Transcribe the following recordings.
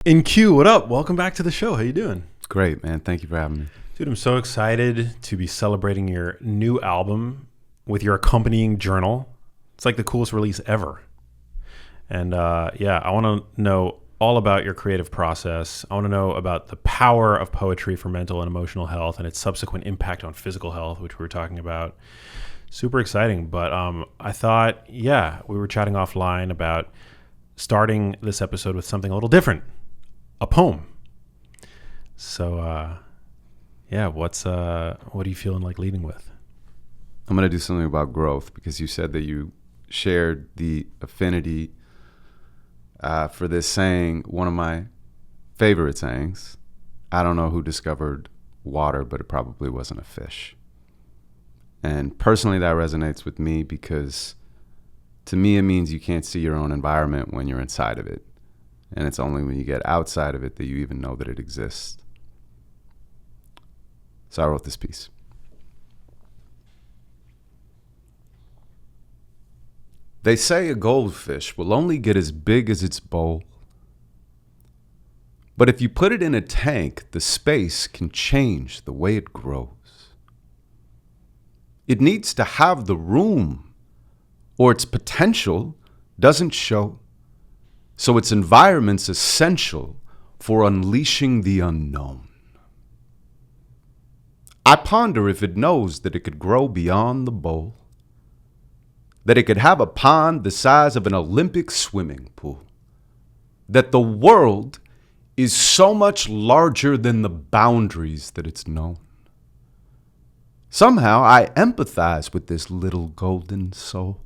In Q, what up? Welcome back to the show. How you doing? Great, man. Thank you for having me. Dude, I'm so excited to be celebrating your new album with your accompanying journal. It's like the coolest release ever. And I want to know all about your creative process. I want to know about the power of poetry for mental and emotional health and its subsequent impact on physical health, which we were talking about. Super exciting. But I thought, we were chatting offline about starting this episode with something a little different. A poem. So, what are you feeling like leading with? I'm going to do something about growth because you said that you shared the affinity for this saying, one of my favorite sayings. I don't know who discovered water, but it probably wasn't a fish. And personally, that resonates with me because to me, it means you can't see your own environment when you're inside of it. And it's only when you get outside of it that you even know that it exists. So I wrote this piece. They say a goldfish will only get as big as its bowl. But if you put it in a tank, the space can change the way it grows. It needs to have the room, or its potential doesn't show. So its environment's essential for unleashing the unknown. I ponder if it knows that it could grow beyond the bowl, that it could have a pond the size of an Olympic swimming pool, that the world is so much larger than the boundaries that it's known. Somehow I empathize with this little golden soul.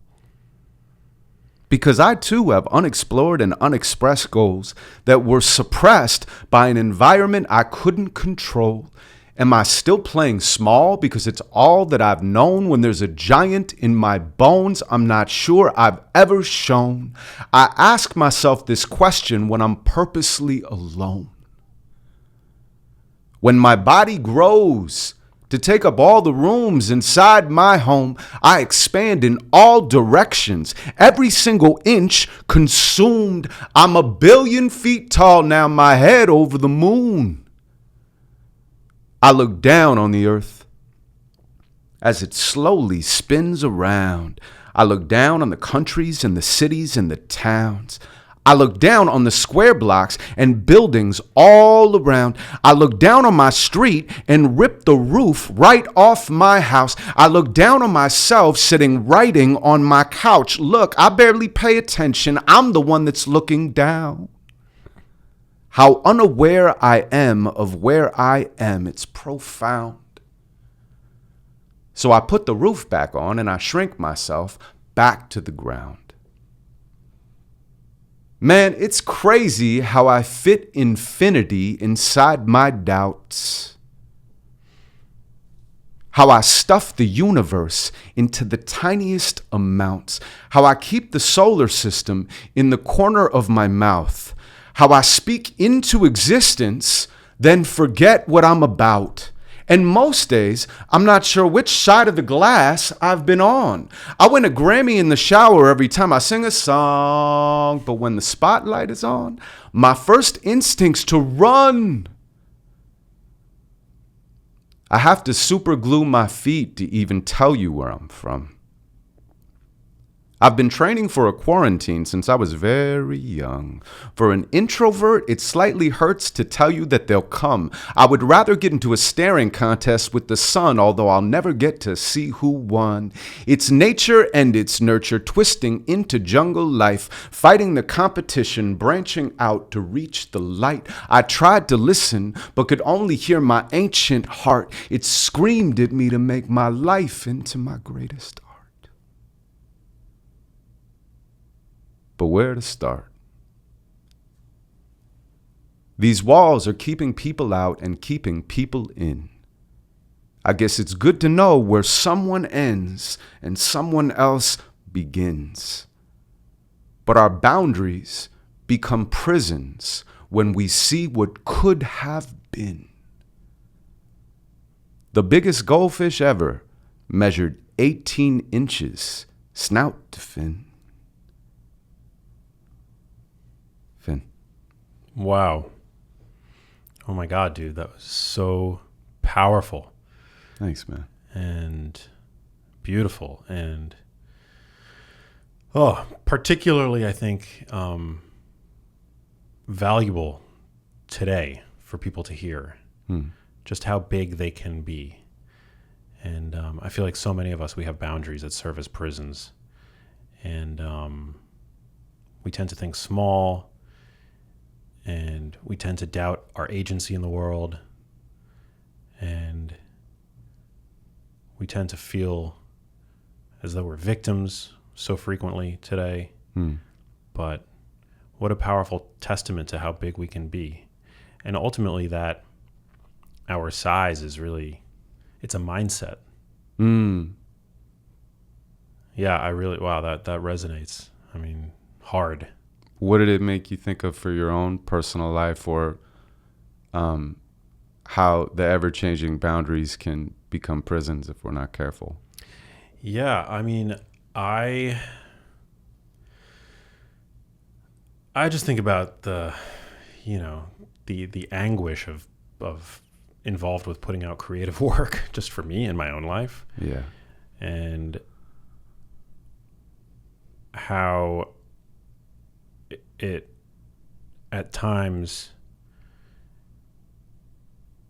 Because I too have unexplored and unexpressed goals that were suppressed by an environment I couldn't control. Am I still playing small because it's all that I've known when there's a giant in my bones I'm not sure I've ever shown? I ask myself this question when I'm purposely alone. When my body grows to take up all the rooms inside my home, I expand in all directions, every single inch consumed. I'm 1 billion feet tall now, my head over the moon. I look down on the earth as it slowly spins around. I look down on the countries and the cities and the towns. I look down on the square blocks and buildings all around. I look down on my street and rip the roof right off my house. I look down on myself sitting writing on my couch. Look, I barely pay attention. I'm the one that's looking down. How unaware I am of where I am. It's profound. So I put the roof back on and I shrink myself back to the ground. Man, it's crazy how I fit infinity inside my doubts. How I stuff the universe into the tiniest amounts. How I keep the solar system in the corner of my mouth. How I speak into existence, then forget what I'm about. And most days, I'm not sure which side of the glass I've been on. I win a Grammy in the shower every time I sing a song, but when the spotlight is on, my first instinct's to run. I have to super glue my feet to even tell you where I'm from. I've been training for a quarantine since I was very young. For an introvert, it slightly hurts to tell you that they'll come. I would rather get into a staring contest with the sun, although I'll never get to see who won. It's nature and it's nurture, twisting into jungle life, fighting the competition, branching out to reach the light. I tried to listen, but could only hear my ancient heart. It screamed at me to make my life into my greatest art. But where to start? These walls are keeping people out and keeping people in. I guess it's good to know where someone ends and someone else begins. But our boundaries become prisons when we see what could have been. The biggest goldfish ever measured 18 inches, snout to fin. Wow. Oh my God, dude. That was so powerful Thanks, man. and beautiful. And, particularly, I think, valuable today for people to hear just how big they can be. And I feel like so many of us, we have boundaries that serve as prisons. And we tend to think small, and we tend to doubt our agency in the world. And we tend to feel as though we're victims so frequently today. But what a powerful testament to how big we can be. And ultimately that our size is really, it's a mindset. Yeah, wow, that resonates. I mean, hard. What did it make you think of for your own personal life, or how the ever-changing boundaries can become prisons if we're not careful? Yeah, I mean, I just think about the anguish of involved with putting out creative work just for me in my own life. Yeah. And how it at times,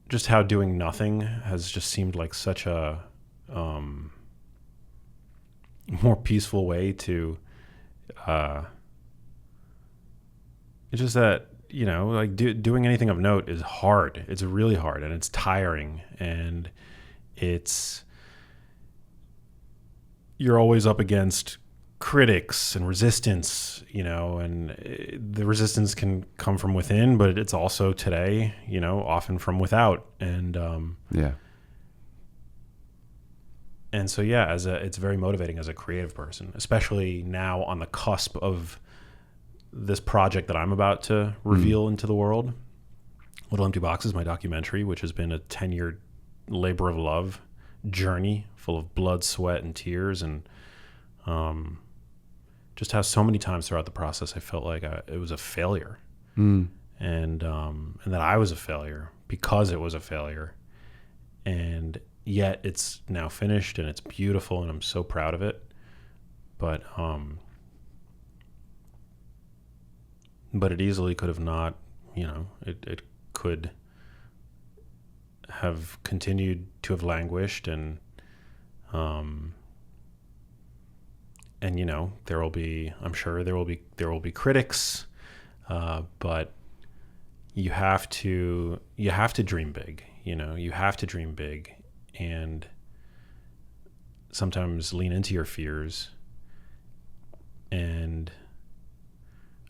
just how doing nothing has just seemed like such a more peaceful way to it's just that, like doing anything of note is hard. It's really hard, and it's tiring, and you're always up against critics and resistance, and the resistance can come from within, but it's also today, often from without. And and so, yeah, it's very motivating as a creative person, especially now on the cusp of this project that I'm about to reveal into the world. Little Empty Boxes, my documentary, which has been a 10-year labor of love journey full of blood, sweat, and tears. And just how so many times throughout the process I felt like it was a failure. And that I was a failure because it was a failure. And yet it's now finished, and it's beautiful, and I'm so proud of it. But it easily could have not, it could have continued to have languished, and I'm sure there will be critics, but you have to dream big, you have to dream big, and sometimes lean into your fears. And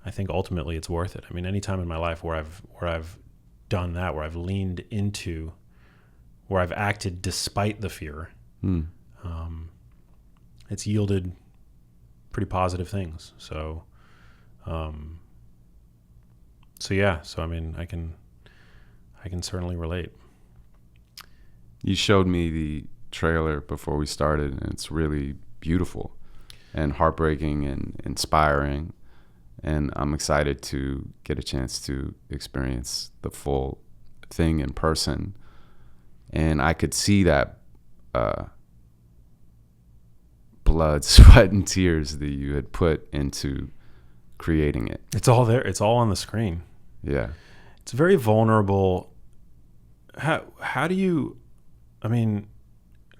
I think ultimately it's worth it. I mean, any time in my life where I've done that, where I've leaned into, where I've acted despite the fear, it's yielded pretty positive things. So yeah. So I mean, I can certainly relate. You showed me the trailer before we started, and it's really beautiful and heartbreaking and inspiring. And I'm excited to get a chance to experience the full thing in person. And I could see that blood, sweat, and tears that you had put into creating it. It's all there. It's all on the screen. Yeah. It's very vulnerable. How do you, I mean,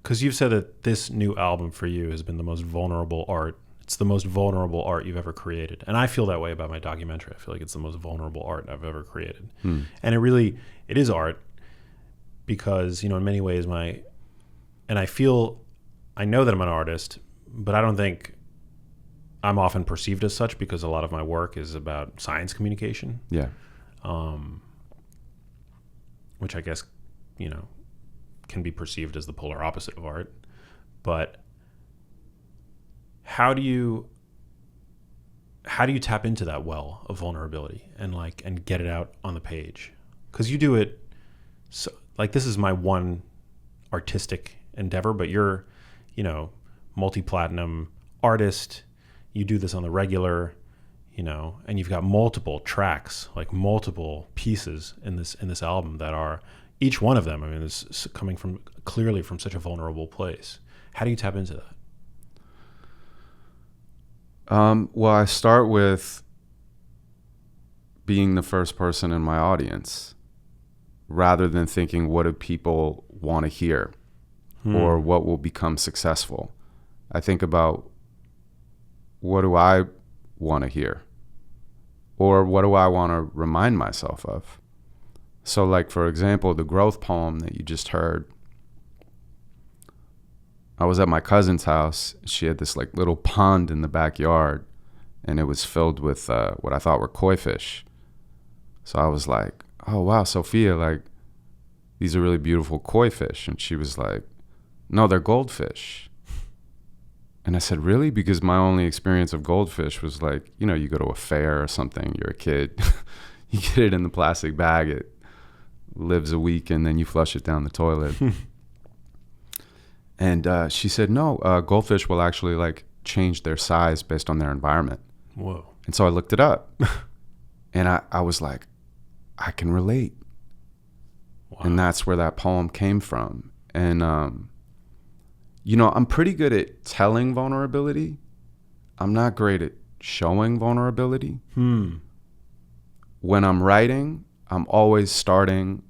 because you've said that this new album for you has been the most vulnerable art. It's the most vulnerable art you've ever created. And I feel that way about my documentary. I feel like it's the most vulnerable art I've ever created. And it is art because, in many ways I know that I'm an artist, but I don't think I'm often perceived as such because a lot of my work is about science communication. Yeah. Which I guess, can be perceived as the polar opposite of art. But how do you tap into that well of vulnerability and get it out on the page? Because you do it so, this is my one artistic endeavor, but you're, multi-platinum artist. You do this on the regular. and you've got multiple tracks, like multiple pieces in this album that are each one of them. I mean, is coming from clearly from such a vulnerable place. How do you tap into that? Well, I start with being the first person in my audience, rather than thinking, what do people want to hear, or what will become successful? I think about, what do I want to hear, or what do I want to remind myself of? So, like, for example, the growth poem that you just heard, I was at my cousin's house. She had this like little pond in the backyard, and it was filled with what I thought were koi fish. So I was like, oh, wow, Sophia, like, these are really beautiful koi fish. And she was like, no, they're goldfish. And I said, really? Because my only experience of goldfish was like, you go to a fair or something, you're a kid, you get it in the plastic bag, it lives a week, and then you flush it down the toilet. And she said, no, goldfish will actually like change their size based on their environment. Whoa. And so I looked it up, and I was like, I can relate. Wow. And that's where that poem came from. And, I'm pretty good at telling vulnerability. I'm not great at showing vulnerability. When I'm writing, I'm always starting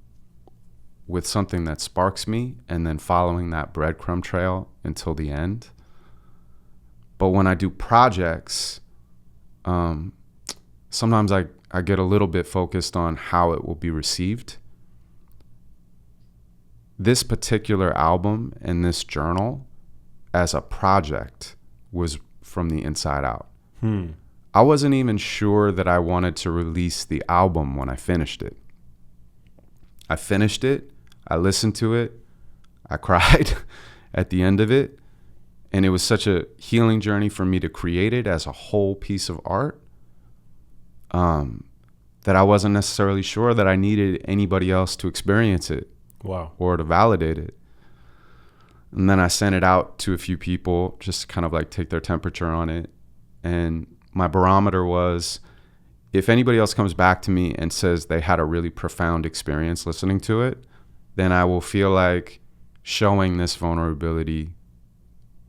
with something that sparks me and then following that breadcrumb trail until the end. But when I do projects, sometimes I get a little bit focused on how it will be received. This particular album and this journal as a project was from the inside out. I wasn't even sure that I wanted to release the album when I finished it. I finished it, I listened to it, I cried at the end of it, and it was such a healing journey for me to create it as a whole piece of art, that I wasn't necessarily sure that I needed anybody else to experience it. Wow. Or to validate it. And then I sent it out to a few people just to kind of like take their temperature on it. And my barometer was, if anybody else comes back to me and says they had a really profound experience listening to it, then I will feel like showing this vulnerability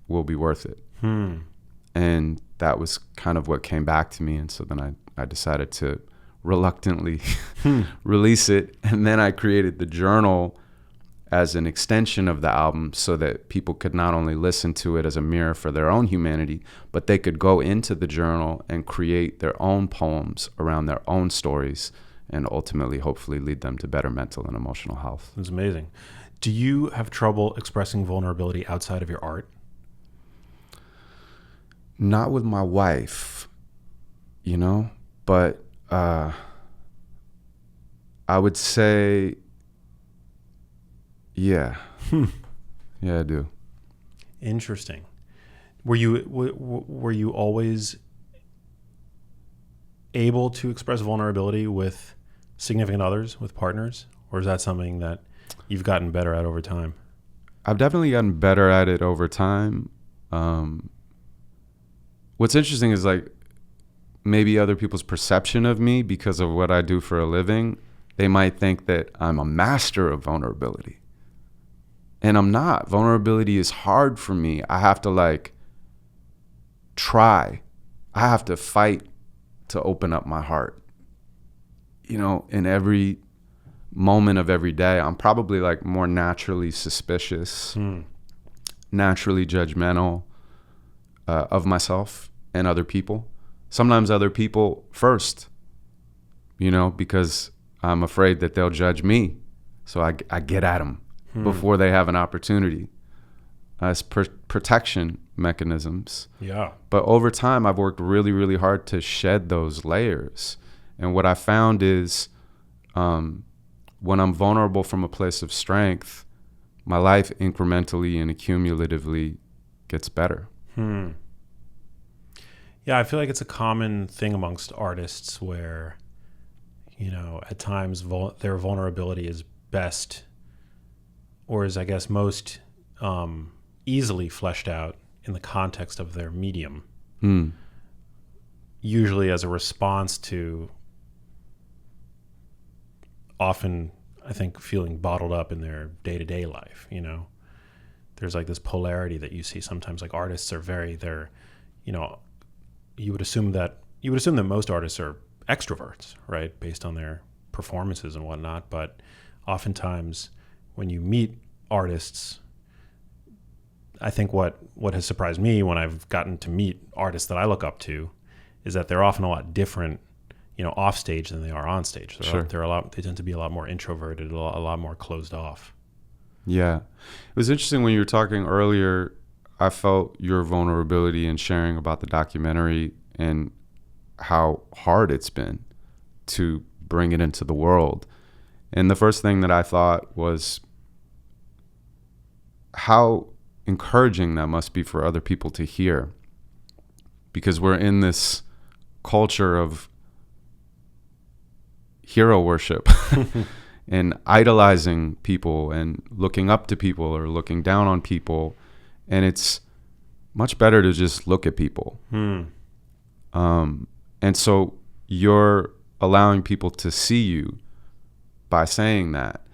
will be worth it. And that was kind of what came back to me. And so then I decided to reluctantly release it. And then I created the journal as an extension of the album so that people could not only listen to it as a mirror for their own humanity, but they could go into the journal and create their own poems around their own stories and ultimately, hopefully, lead them to better mental and emotional health. That's amazing. Do you have trouble expressing vulnerability outside of your art? Not with my wife, but I would say, yeah. Yeah, I do. Interesting. Were you always able to express vulnerability with significant others, with partners, or is that something that you've gotten better at over time? I've definitely gotten better at it over time. What's interesting is like maybe other people's perception of me because of what I do for a living. They might think that I'm a master of vulnerability. And I'm not. Vulnerability is hard for me. I have to like try. I have to fight to open up my heart. In every moment of every day, I'm probably like more naturally suspicious, naturally judgmental of myself and other people. Sometimes other people first, because I'm afraid that they'll judge me. So I get at them before they have an opportunity as protection mechanisms. Yeah. But over time, I've worked really, really hard to shed those layers. And what I found is when I'm vulnerable from a place of strength, my life incrementally and accumulatively gets better. Yeah, I feel like it's a common thing amongst artists where, at times their vulnerability is best, or is, I guess, most easily fleshed out in the context of their medium. usually as a response to often, I think, feeling bottled up in their day-to-day life. There's like this polarity that you see sometimes. Like artists are they're, you would assume that most artists are extroverts, right, based on their performances and whatnot. But oftentimes, when you meet artists, I think what has surprised me when I've gotten to meet artists that I look up to is that they're often a lot different, off stage than they are on stage. They tend to be a lot more introverted, a lot more closed off. Yeah. It was interesting when you were talking earlier, I felt your vulnerability in sharing about the documentary and how hard it's been to bring it into the world. And the first thing that I thought was how encouraging that must be for other people to hear, because we're in this culture of hero worship and idolizing people and looking up to people or looking down on people. And it's much better to just look at people. And so you're allowing people to see you by saying that.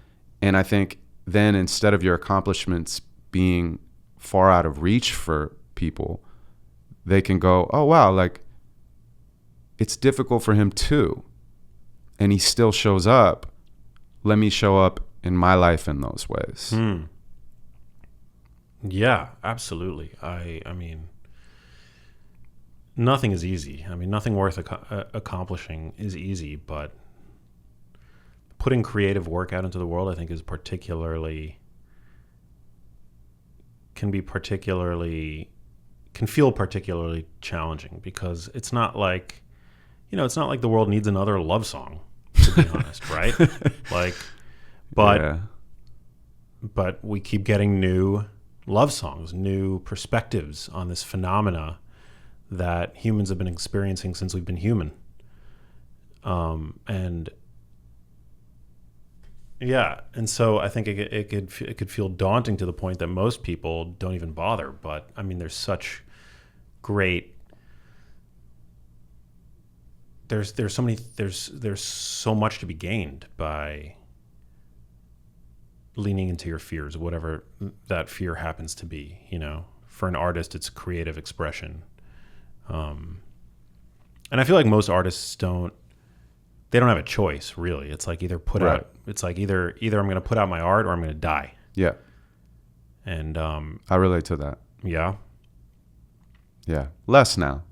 And I think then instead of your accomplishments being far out of reach for people, they can go, oh, wow, like it's difficult for him too. And he still shows up. Let me show up in my life in those ways. Yeah, absolutely. I mean, nothing is easy. I mean, nothing worth accomplishing is easy, but putting creative work out into the world, I think, can feel particularly challenging, because it's not like the world needs another love song, to be honest, right? But we keep getting new love songs, new perspectives on this phenomena that humans have been experiencing since we've been human. And so I think it could feel daunting to the point that most people don't even bother. But I mean, there's so much to be gained by leaning into your fears, whatever that fear happens to be. For an artist, it's creative expression. And I feel like most artists don't have a choice, really. It's like either either I'm going to put out my art or I'm going to die. Yeah. And I relate to that. Yeah. Yeah. Less now.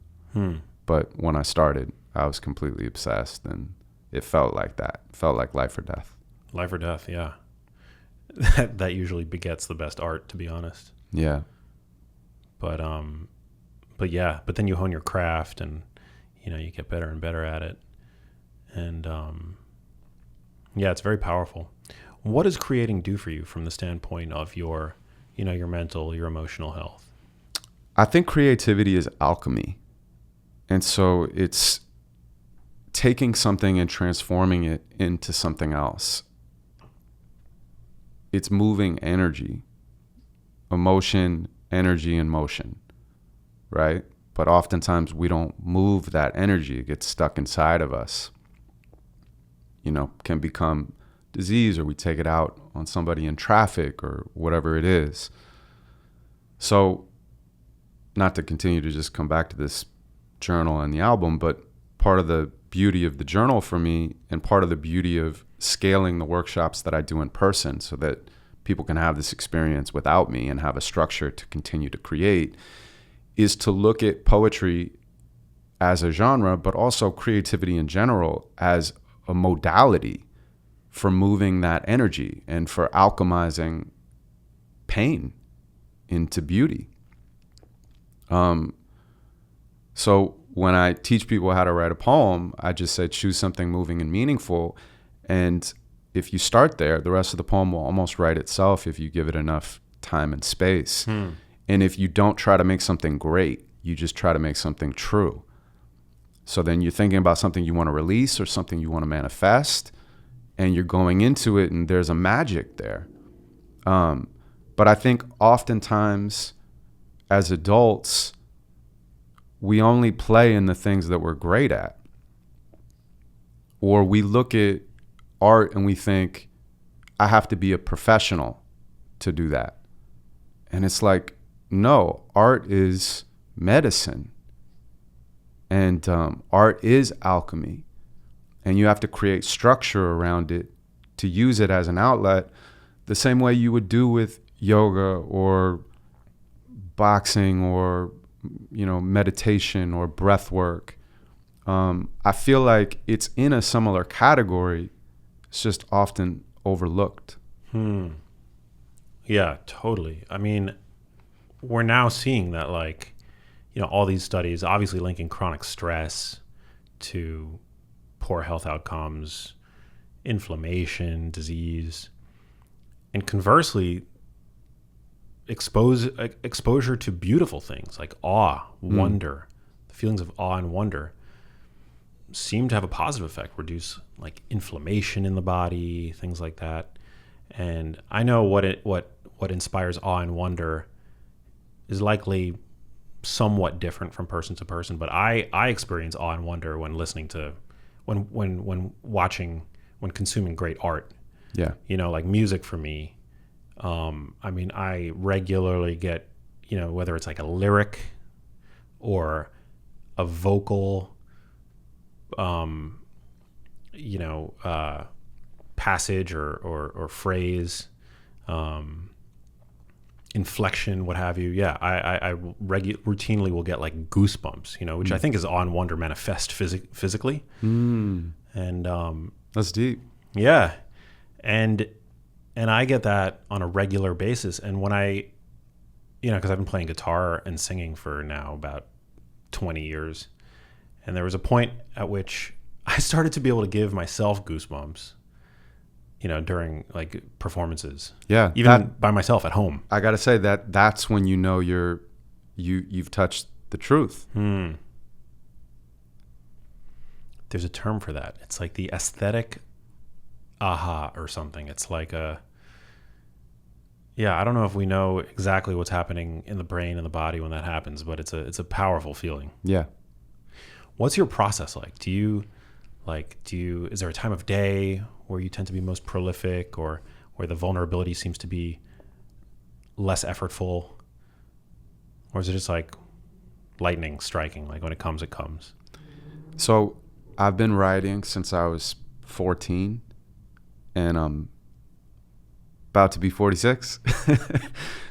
But when I started, I was completely obsessed, and it felt like that. It felt like life or death. Life or death, yeah. That usually begets the best art, to be honest. Yeah. But then you hone your craft, and you get better and better at it. And it's very powerful. What does creating do for you from the standpoint of your mental, your emotional health? I think creativity is alchemy. And so it's taking something and transforming it into something else. It's moving energy, emotion, energy, and motion, right? But oftentimes we don't move that energy. It gets stuck inside of us. Can become disease, or we take it out on somebody in traffic or whatever it is. So, not to continue to just come back to this journal and the album, but part of the beauty of the journal for me, and part of the beauty of scaling the workshops that I do in person so that people can have this experience without me and have a structure to continue to create, is to look at poetry as a genre, but also creativity in general as a modality for moving that energy and for alchemizing pain into beauty. So when I teach people how to write a poem, I just say choose something moving and meaningful. And if you start there, the rest of the poem will almost write itself if you give it enough time and space. And if you don't try to make something great, you just try to make something true. So then you're thinking about something you want to release or something you want to manifest, and you're going into it and there's a magic there. But I think oftentimes as adults, we only play in the things that we're great at. Or we look at art and we think, I have to be a professional to do that. And it's like, no, art is medicine. And art is alchemy. And you have to create structure around it to use it as an outlet, the same way you would do with yoga or boxing or, meditation or breath work. I feel like it's in a similar category. It's just often overlooked. Yeah, totally. I mean, we're now seeing that, like, all these studies obviously linking chronic stress to poor health outcomes, inflammation, disease, and conversely, exposure to beautiful things like awe, wonder, the feelings of awe and wonder seem to have a positive effect, reduce like inflammation in the body, things like that. And I know what inspires awe and wonder is likely somewhat different from person to person, but I experience awe and wonder when listening to when watching, when consuming great art. Yeah. Like music for me. I mean, I regularly get, whether it's like a lyric or a vocal, passage or phrase, inflection, what have you. Yeah, I routinely will get like goosebumps, which I think is awe and wonder manifest physically. And That's deep. yeah, and I get that on a regular basis. And when I, because I've been playing guitar and singing for now about 20 years, and there was a point at which I started to be able to give myself goosebumps, during like performances. Yeah, even by myself at home. I gotta say that's when you know you've touched the truth. There's a term for that. It's like the aesthetic aha or something. It's like I don't know if we know exactly what's happening in the brain and the body when that happens, but it's a powerful feeling. Yeah. What's your process like? Is there a time of day where you tend to be most prolific, or where the vulnerability seems to be less effortful? Or is it just like lightning striking, like when it comes, it comes? So I've been writing since I was 14, and I'm about to be 46.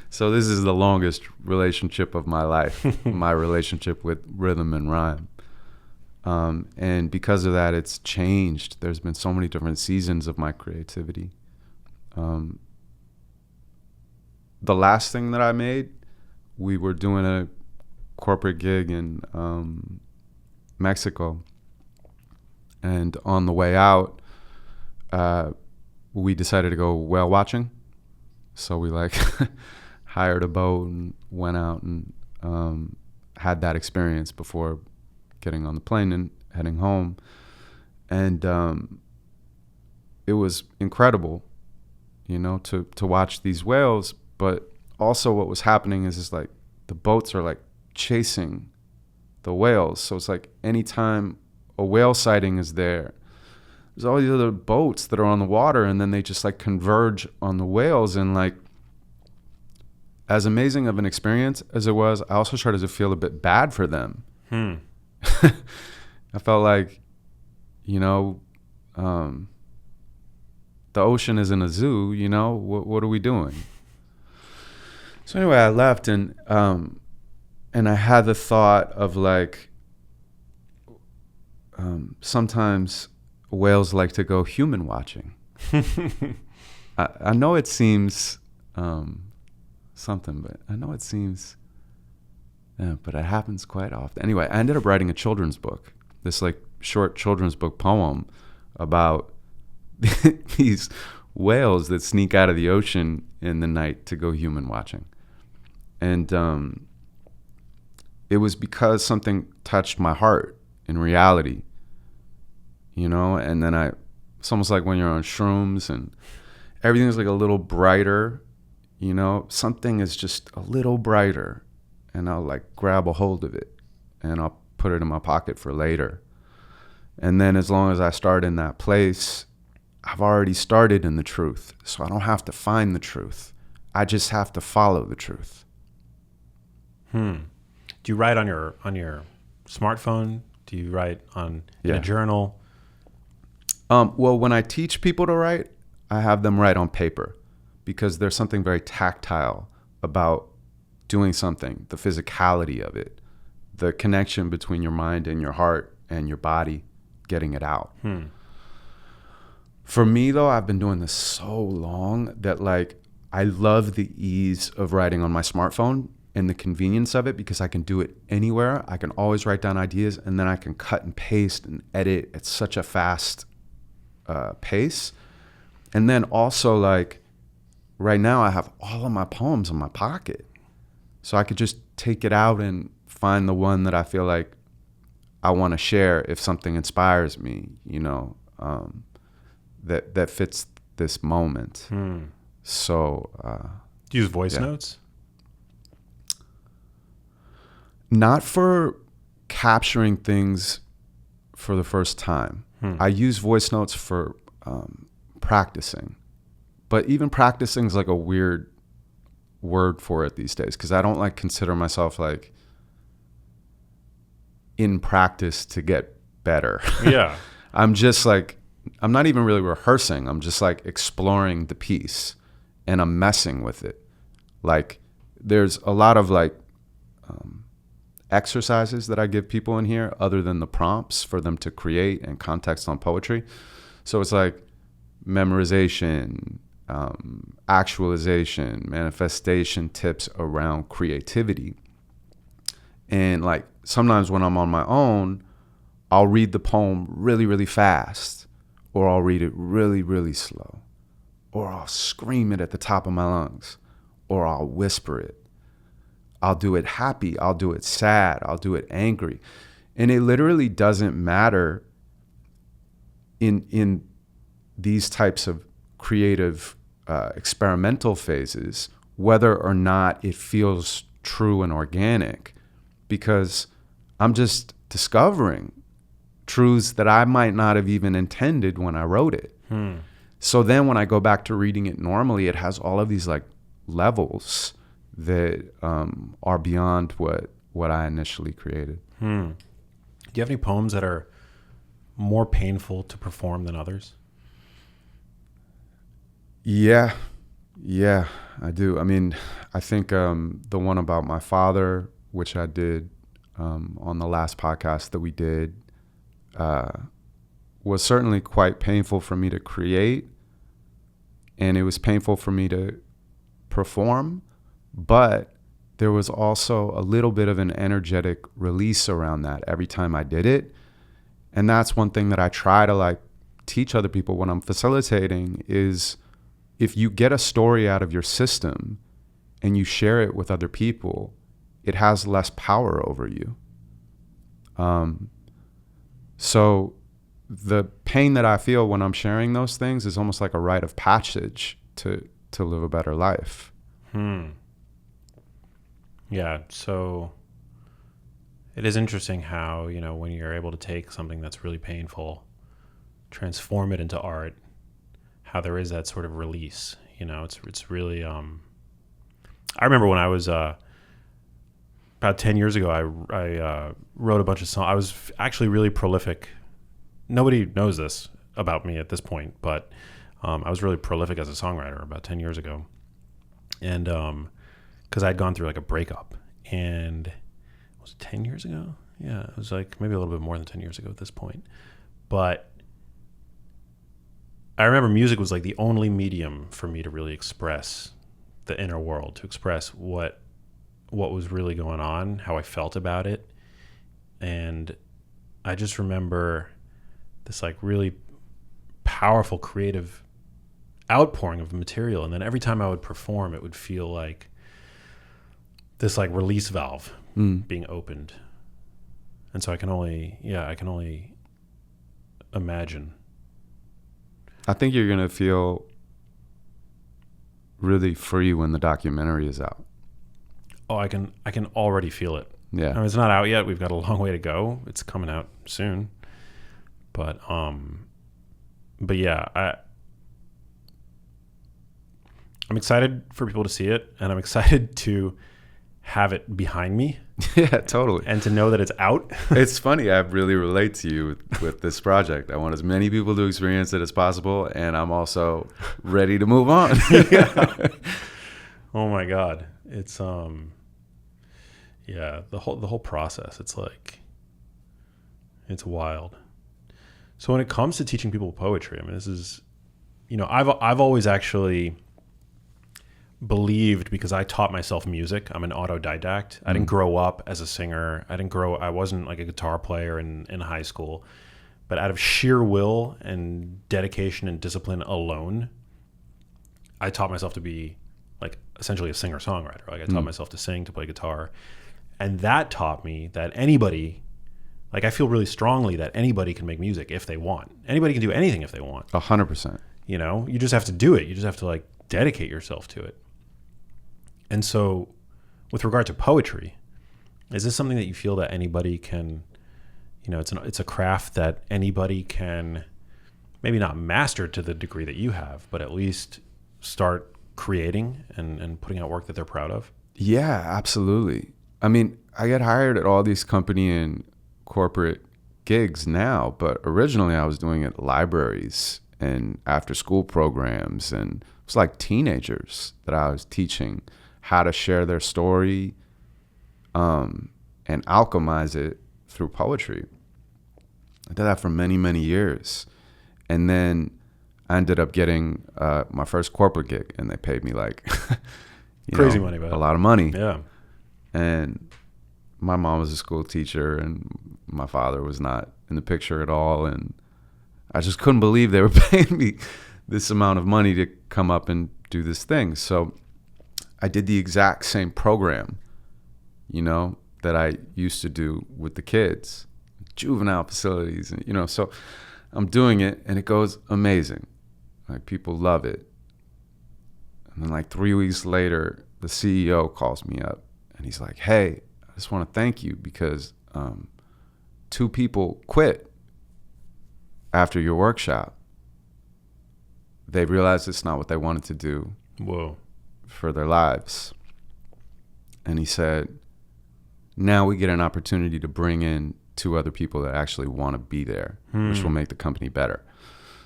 So this is the longest relationship of my life, my relationship with rhythm and rhyme. And because of that, it's changed. There's been so many different seasons of my creativity. The last thing that I made, we were doing a corporate gig in Mexico. And on the way out, we decided to go whale watching. So we hired a boat and went out and had that experience before getting on the plane and heading home. And it was incredible, to watch these whales. But also what was happening is like the boats are like chasing the whales. So it's like anytime a whale sighting is there's all these other boats that are on the water, and then they just like converge on the whales. And like, as amazing of an experience as it was, I also started to feel a bit bad for them. I felt like, the ocean isn't a zoo, what are we doing? So anyway, I left, and I had the thought of like, sometimes whales like to go human watching. I know it seems something, but I know it seems, but it happens quite often. Anyway, I ended up writing a children's book, this like short children's book poem about these whales that sneak out of the ocean in the night to go human watching. And it was because something touched my heart in reality, and then it's almost like when you're on shrooms and everything's like a little brighter, something is just a little brighter, and I'll like grab a hold of it and I'll put it in my pocket for later. And then as long as I start in that place, I've already started in the truth. So I don't have to find the truth. I just have to follow the truth. Do you write on your smartphone? Do you write in a journal? Well, when I teach people to write, I have them write on paper because there's something very tactile about doing something, the physicality of it, the connection between your mind and your heart and your body, getting it out. For me, though, I've been doing this so long that like I love the ease of writing on my smartphone and the convenience of it because I can do it anywhere. I can always write down ideas and then I can cut and paste and edit at such a fast pace. And then also like right now I have all of my poems in my pocket. So I could just take it out and find the one that I feel like I want to share if something inspires me, you know, that fits this moment. So do you use voice notes? Not for capturing things for the first time. I use voice notes for practicing. But even practicing is like a weird word for it these days because I don't like consider myself like in practice to get better. Yeah. I'm just like, I'm not even really rehearsing. I'm just like exploring the piece and I'm messing with it. Like there's a lot of like exercises that I give people in here other than the prompts for them to create and context on poetry. So it's like memorization, actualization, manifestation tips around creativity. And like sometimes when I'm on my own, I'll read the poem really, really fast, or I'll read it really, really slow, or I'll scream it at the top of my lungs, or I'll whisper it. I'll do it happy, I'll do it sad, I'll do it angry. And it literally doesn't matter in these types of creative experimental phases whether or not it feels true and organic, because I'm just discovering truths that I might not have even intended when I wrote it. So then when I go back to reading it normally, it has all of these like levels that are beyond what I initially created. Do you have any poems that are more painful to perform than others? Yeah, I do. I mean, I think the one about my father, which I did on the last podcast that we did, was certainly quite painful for me to create, and it was painful for me to perform, but there was also a little bit of an energetic release around that every time I did it. And that's one thing that I try to like teach other people when I'm facilitating is if you get a story out of your system and you share it with other people, it has less power over you. So the pain that I feel when I'm sharing those things is almost like a rite of passage to live a better life. Yeah, so it is interesting how, you know, when you're able to take something that's really painful, transform it into art, how there is that sort of release. You know, it's really I remember when I was about 10 years ago, I wrote a bunch of songs. I was actually really prolific. Nobody knows this about me at this point, but I was really prolific as a songwriter about 10 years ago. And because I'd gone through like a breakup, and was it 10 years ago? Yeah, it was like maybe a little bit more than 10 years ago at this point. But I remember music was like the only medium for me to really express the inner world, to express what was really going on, how I felt about it. And I just remember this like really powerful creative outpouring of material. And then every time I would perform, it would feel like this like release valve being opened. And so I can only imagine. I think you're going to feel really free when the documentary is out. Oh, I can already feel it. Yeah. I mean, it's not out yet. We've got a long way to go. It's coming out soon. But yeah, I'm excited for people to see it, and I'm excited to have it behind me Yeah, totally. and to know that it's out. It's funny. I really relate to you with this project. I want as many people to experience it as possible, and I'm also ready to move on. Yeah. Oh my God. It's yeah, the whole process. It's like, it's wild. So when it comes to teaching people poetry, I mean, this is, I've always actually believed, because I taught myself music. I'm an autodidact. I didn't grow up as a singer. I wasn't like a guitar player in high school, but out of sheer will and dedication and discipline alone, I taught myself to be like essentially a singer-songwriter. Like I taught myself to sing, to play guitar. And that taught me that anybody, like I feel really strongly that anybody can make music if they want. Anybody can do anything if they want. 100%. You just have to do it. You just have to like dedicate yourself to it. And so with regard to poetry, is this something that you feel that anybody can, it's a craft that anybody can maybe not master to the degree that you have, but at least start creating and putting out work that they're proud of? Yeah, absolutely. I mean, I get hired at all these company and corporate gigs now, but originally I was doing it at libraries and after school programs, and it was like teenagers that I was teaching how to share their story and alchemize it through poetry. I did that for many, many years. And then I ended up getting my first corporate gig, and they paid me like crazy money, man. A lot of money. Yeah. And my mom was a school teacher, and my father was not in the picture at all. And I just couldn't believe they were paying me this amount of money to come up and do this thing. So I did the exact same program, that I used to do with the kids, juvenile facilities, and, so I'm doing it, and it goes amazing. Like, people love it. And then like 3 weeks later, the CEO calls me up, and he's like, hey, I just want to thank you because 2 people quit after your workshop. They realized it's not what they wanted to do. Whoa. For their lives. And he said, now we get an opportunity to bring in 2 other people that actually want to be there, which will make the company better.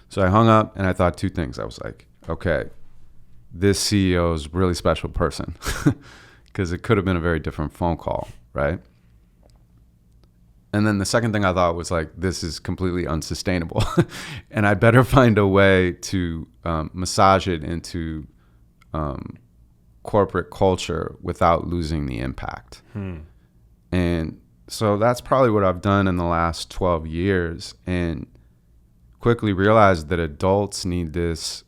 So I hung up, and I thought 2 things. I was like, okay, this CEO is a really special person, because it could have been a very different phone call, right? And then the second thing I thought was like, this is completely unsustainable, and I better find a way to massage it into corporate culture without losing the impact. And so that's probably what I've done in the last 12 years, and quickly realized that adults need this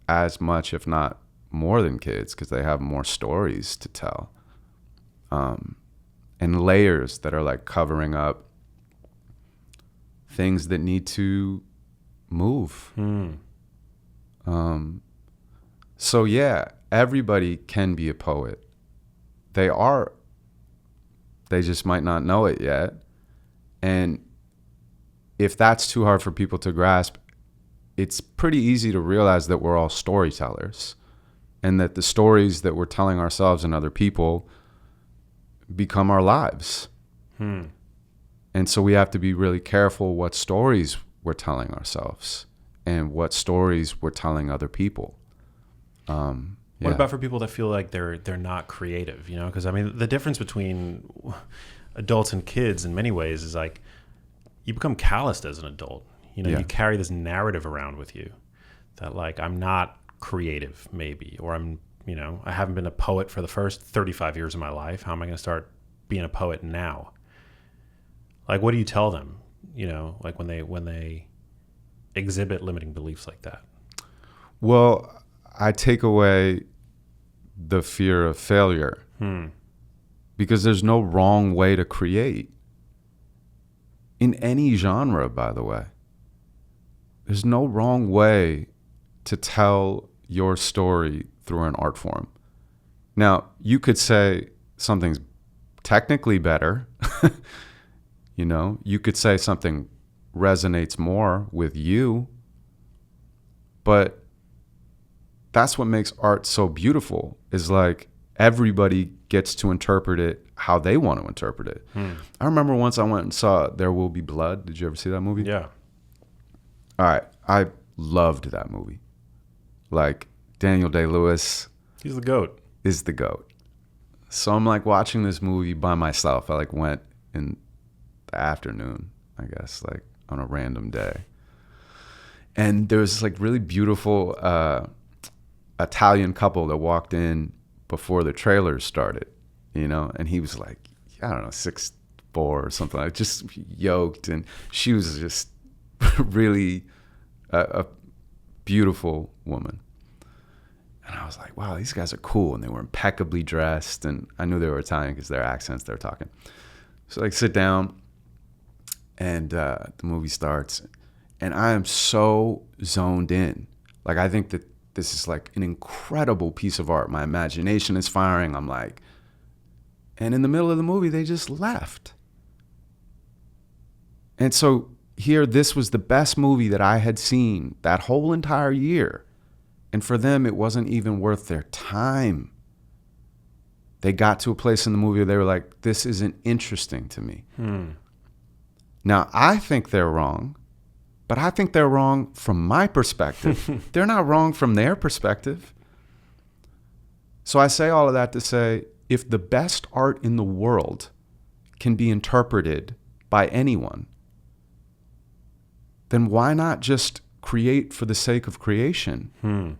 as much, if not more than kids, because they have more stories to tell, and layers that are like covering up things that need to move. So yeah, everybody can be a poet. They are. They just might not know it yet. And if that's too hard for people to grasp, it's pretty easy to realize that we're all storytellers, and that the stories that we're telling ourselves and other people become our lives. And so we have to be really careful what stories we're telling ourselves and what stories we're telling other people. What about for people that feel like they're not creative? Because I mean, the difference between adults and kids in many ways is like you become calloused as an adult. You carry this narrative around with you that like I'm not creative, maybe, or I haven't been a poet for the first 35 years of my life. How am I going to start being a poet now? Like, what do you tell them? Like when they exhibit limiting beliefs like that. Well, I take away the fear of failure, because there's no wrong way to create in any genre, by the way. There's no wrong way to tell your story through an art form. Now, you could say something's technically better. You know, you could say something resonates more with you, but that's what makes art so beautiful, is like everybody gets to interpret it how they want to interpret it. I remember once I went and saw There Will Be Blood. Did you ever see that movie? Yeah. All right. I loved that movie. Like, Daniel Day-Lewis He's the GOAT. is the GOAT. So I'm like watching this movie by myself. I like went in the afternoon, I guess, like on a random day. And there was this like really beautiful Italian couple that walked in before the trailers started, you know, and he was like, I don't know, 6'4" or something, like just yoked, and she was just really a beautiful woman. And I was like, wow, these guys are cool, and they were impeccably dressed, and I knew they were Italian because their accents they were talking. So like sit down, and the movie starts, and I am so zoned in. Like, I think that this is like an incredible piece of art. My imagination is firing. I'm like, and in the middle of the movie, they just left. And so here, this was the best movie that I had seen that whole entire year. And for them, it wasn't even worth their time. They got to a place in the movie where they were like, this isn't interesting to me. Now, I think they're wrong, but I think they're wrong from my perspective. They're not wrong from their perspective. So I say all of that to say, if the best art in the world can be interpreted by anyone, then why not just create for the sake of creation?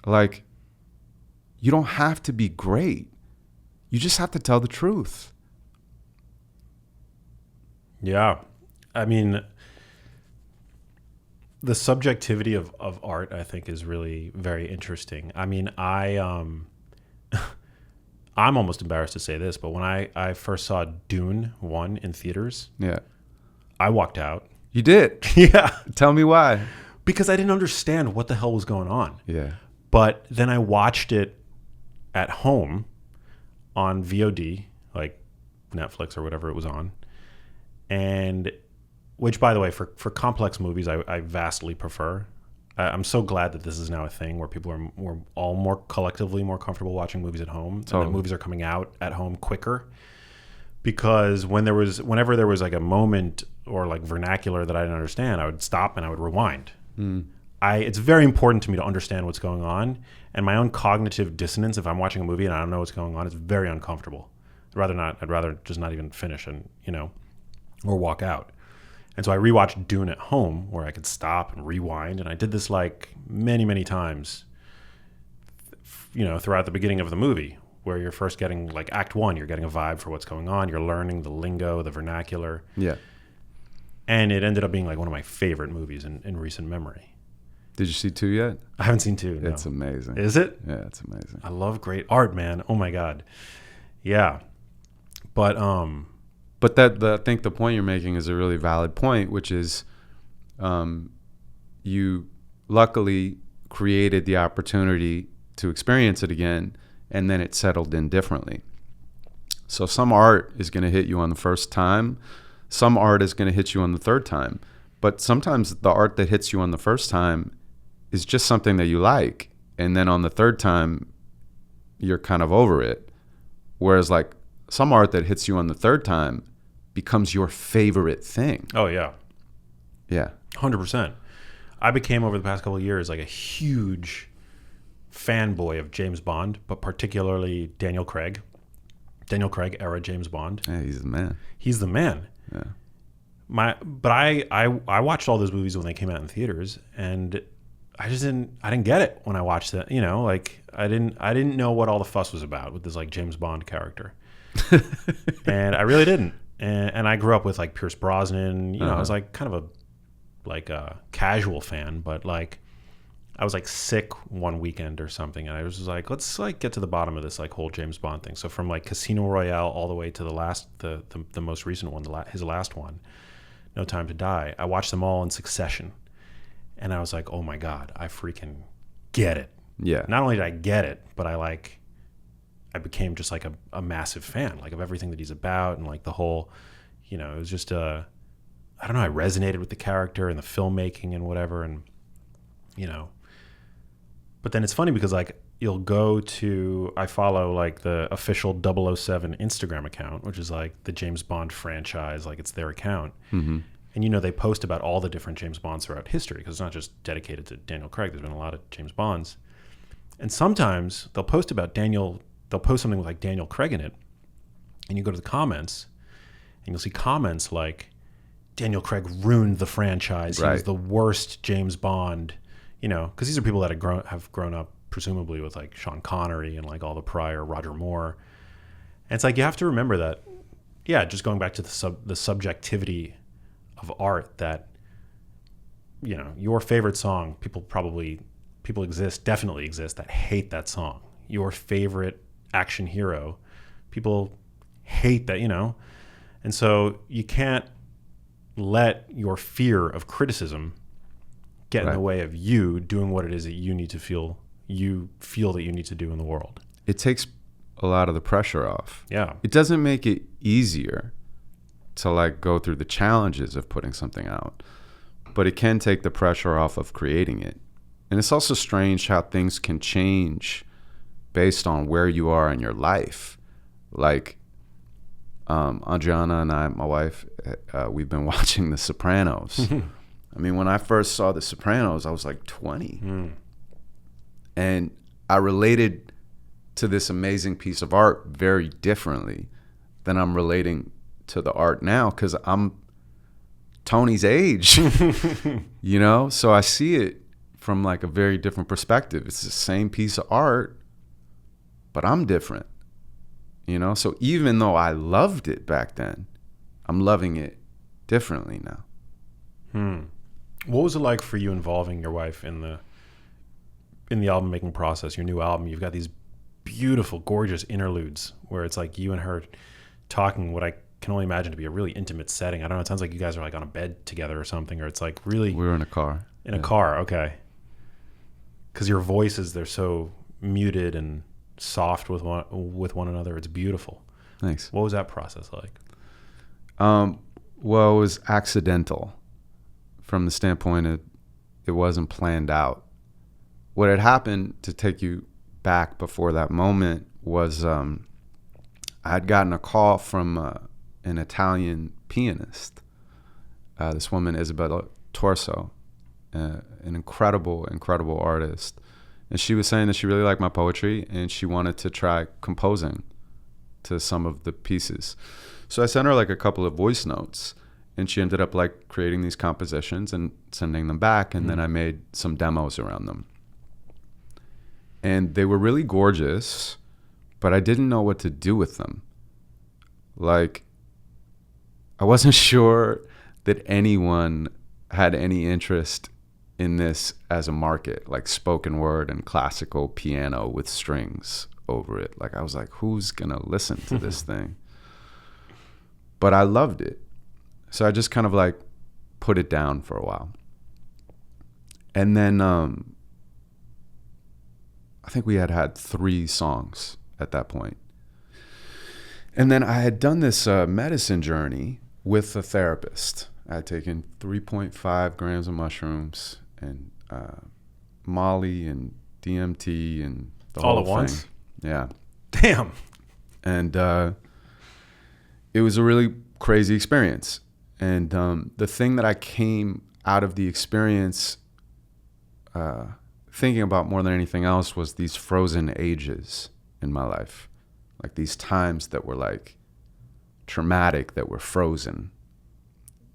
Like, you don't have to be great. You just have to tell the truth. Yeah. I mean, the subjectivity of art, I think, is really very interesting. I mean, I'm almost embarrassed to say this, but when I first saw Dune 1 in theaters, Yeah. I walked out. You did? Yeah. Tell me why. Because I didn't understand what the hell was going on. Yeah. But then I watched it at home on VOD, like Netflix or whatever it was on. And which, by the way, for complex movies, I vastly prefer. I'm so glad that this is now a thing where people are all more collectively more comfortable watching movies at home. Totally. And that movies are coming out at home quicker. Because whenever there was like a moment or like vernacular that I didn't understand, I would stop and I would rewind. It's very important to me to understand what's going on, and my own cognitive dissonance, if I'm watching a movie and I don't know what's going on, it's very uncomfortable. I'd rather just not even finish and, or walk out. And so I rewatched Dune at home where I could stop and rewind, and I did this like many, many times, throughout the beginning of the movie, where you're first getting like Act 1, you're getting a vibe for what's going on, you're learning the lingo, the vernacular. Yeah. And it ended up being like one of my favorite movies in recent memory. Did you see 2 yet? I haven't seen 2. No. It's amazing. Is it? Yeah, it's amazing. I love great art, man. Oh my God. Yeah. But I think the point you're making is a really valid point, which is you luckily created the opportunity to experience it again, and then it settled in differently. So some art is going to hit you on the first time. Some art is going to hit you on the third time. But sometimes the art that hits you on the first time is just something that you like. And then on the third time, you're kind of over it. Whereas like some art that hits you on the third time becomes your favorite thing. oh yeah, Yeah. 100%. I became over the past couple of years like a huge fanboy of James Bond, but particularly Daniel Craig era James Bond. Yeah, he's the man. He's the man. Yeah. But I watched all those movies when they came out in theaters, and I didn't get it when I watched it. Like I didn't know what all the fuss was about with this like James Bond character, and I really didn't. And I grew up with like Pierce Brosnan. I was like kind of a casual fan, but like I was like sick one weekend or something, and I was just like, let's like get to the bottom of this like whole James Bond thing. So from like Casino Royale all the way to the most recent one, his last one, No Time to Die. I watched them all in succession, and I was like, oh my God, I freaking get it. Yeah. Not only did I get it, but I I became just like a massive fan, like of everything that he's about, and like the whole, it was just I don't know, I resonated with the character and the filmmaking and whatever, and but then it's funny because like you'll go to, I follow like the official 007 Instagram account, which is like the James Bond franchise, like it's their account. Mm-hmm. And they post about all the different James Bonds throughout history, because it's not just dedicated to Daniel Craig. There's been a lot of James Bonds. And sometimes they'll post something with like Daniel Craig in it, and you go to the comments and you'll see comments like, Daniel Craig ruined the franchise. Right. He was the worst James Bond, because these are people that have grown up presumably with like Sean Connery and like all the prior Roger Moore. And it's like, you have to remember that, just going back to the subjectivity of art, that, your favorite song, people definitely exist that hate that song. Your favorite action hero, people hate that, and so you can't let your fear of criticism get in the way of you doing what it is that you feel that you need to do in the world. It takes a lot of the pressure off. Yeah. It doesn't make it easier to like go through the challenges of putting something out, but it can take the pressure off of creating it. And it's also strange how things can change based on where you are in your life. Like, Adriana and I, my wife, we've been watching The Sopranos. I mean, when I first saw The Sopranos, I was like 20. And I related to this amazing piece of art very differently than I'm relating to the art now, because I'm Tony's age, So I see it from like a very different perspective. It's the same piece of art, but I'm different, So even though I loved it back then, I'm loving it differently now. What was it like for you involving your wife in the album making process, your new album? You've got these beautiful, gorgeous interludes where it's like you and her talking, what I can only imagine to be a really intimate setting. I don't know, it sounds like you guys are like on a bed together or something, or it's like really... We were in a car. In a car, okay. Because your voices, they're so muted and soft with one another. It's beautiful. Thanks. What was that process like? Well, it was accidental from the standpoint it wasn't planned out. What had happened, to take you back before that moment, was I had gotten a call from an Italian pianist, this woman, Isabella Torso, an incredible artist. And she was saying that she really liked my poetry and she wanted to try composing to some of the pieces. So I sent her like a couple of voice notes, and she ended up like creating these compositions and sending them back. And then I made some demos around them. And they were really gorgeous, but I didn't know what to do with them. Like, I wasn't sure that anyone had any interest in this as a market, like spoken word and classical piano with strings over it. Like, I was like, who's gonna listen to this thing? But I loved it. So I just kind of like put it down for a while. And then I think we had 3 songs at that point. And then I had done this medicine journey with a therapist. I had taken 3.5 grams of mushrooms and Molly and DMT and the all whole at thing. once? Yeah. Damn. And it was a really crazy experience. And the thing that I came out of the experience thinking about more than anything else was these frozen ages in my life. Like these times that were like traumatic, that were frozen.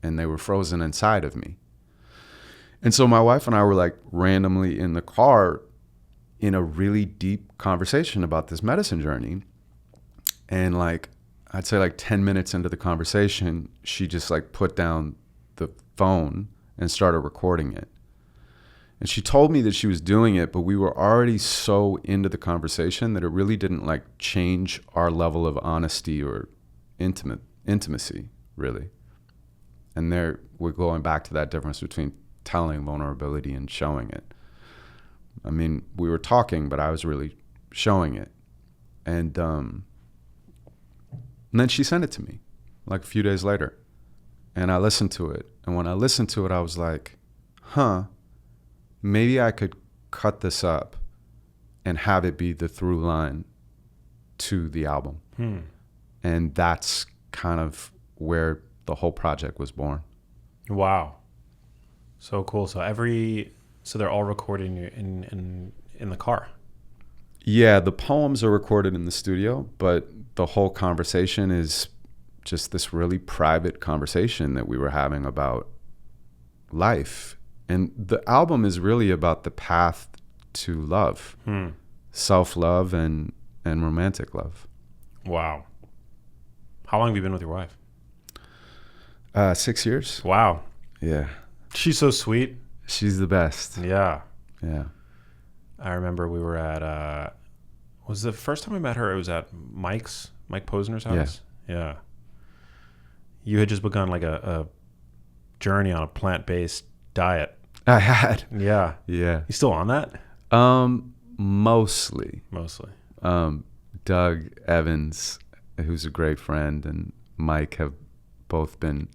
And they were frozen inside of me. And so my wife and I were like randomly in the car in a really deep conversation about this medicine journey. And like, I'd say like 10 minutes into the conversation, she just like put down the phone and started recording it. And she told me that she was doing it, but we were already so into the conversation that it really didn't like change our level of honesty or intimacy, really. And there we're going back to that difference between telling vulnerability and showing it. I mean, we were talking, but I was really showing it. And then she sent it to me like a few days later. And I listened to it. And when I listened to it, I was like, maybe I could cut this up and have it be the through line to the album. And that's kind of where the whole project was born. Wow. So cool. So they're all recorded in the car. Yeah, the poems are recorded in the studio, but the whole conversation is just this really private conversation that we were having about life. And the album is really about the path to love, self-love and romantic love. Wow. How long have you been with your wife? 6 years. Wow. Yeah. She's so sweet. She's the best. Yeah. Yeah. I remember we were at, was the first time I met her, it was at Mike Posner's house? Yeah. You had just begun like a journey on a plant-based diet. I had. Yeah. Yeah. You still on that? Mostly. Doug Evans, who's a great friend, and Mike have both been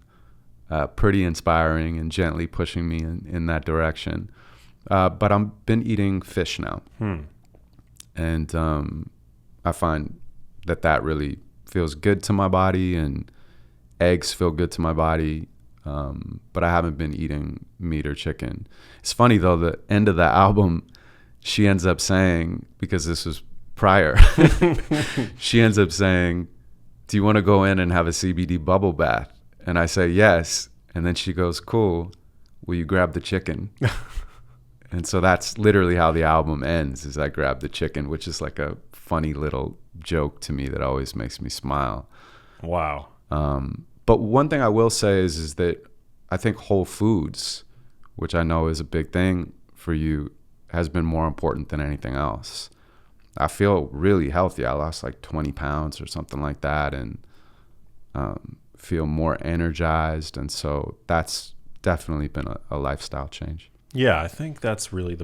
pretty inspiring and gently pushing me in that direction. But I've been eating fish now. And I find that really feels good to my body, and eggs feel good to my body. But I haven't been eating meat or chicken. It's funny, though, the end of the album, she ends up saying, because this was prior, she ends up saying, do you want to go in and have a CBD bubble bath? And I say, yes. And then she goes, cool. Will you grab the chicken? And so that's literally how the album ends, is I grab the chicken, which is like a funny little joke to me that always makes me smile. Wow. But one thing I will say is that I think Whole Foods, which I know is a big thing for you, has been more important than anything else. I feel really healthy. I lost like 20 pounds or something like that, and feel more energized. And so that's definitely been a lifestyle change. Yeah, I think that's really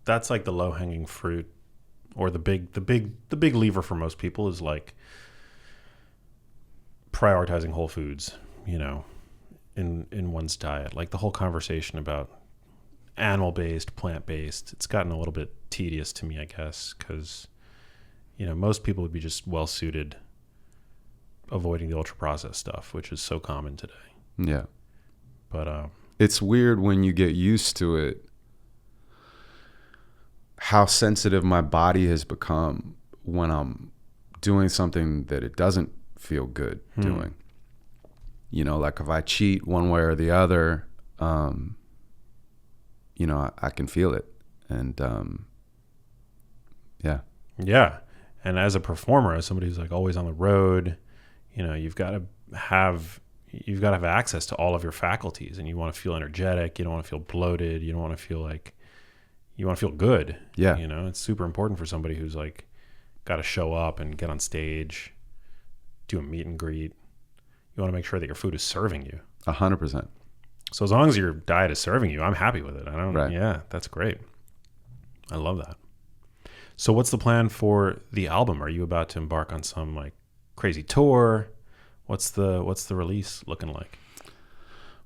that's like the low-hanging fruit, or the big lever for most people is like prioritizing whole foods, in one's diet. Like the whole conversation about animal-based, plant-based, it's gotten a little bit tedious to me, I guess, because most people would be just well suited avoiding the ultra-processed stuff, which is so common today. Yeah. But it's weird when you get used to it, how sensitive my body has become when I'm doing something that it doesn't feel good doing. Like if I cheat one way or the other, I can feel it. And yeah. Yeah. And as a performer, as somebody who's like always on the road, you've got to have access to all of your faculties, and you want to feel energetic. You don't want to feel bloated. You don't want to feel like, you want to feel good. Yeah. It's super important for somebody who's like got to show up and get on stage, do a meet and greet. You want to make sure that your food is serving you. 100%. So as long as your diet is serving you, I'm happy with it. Right. Yeah, that's great. I love that. So what's the plan for the album? Are you about to embark on some like crazy tour? What's the release looking like?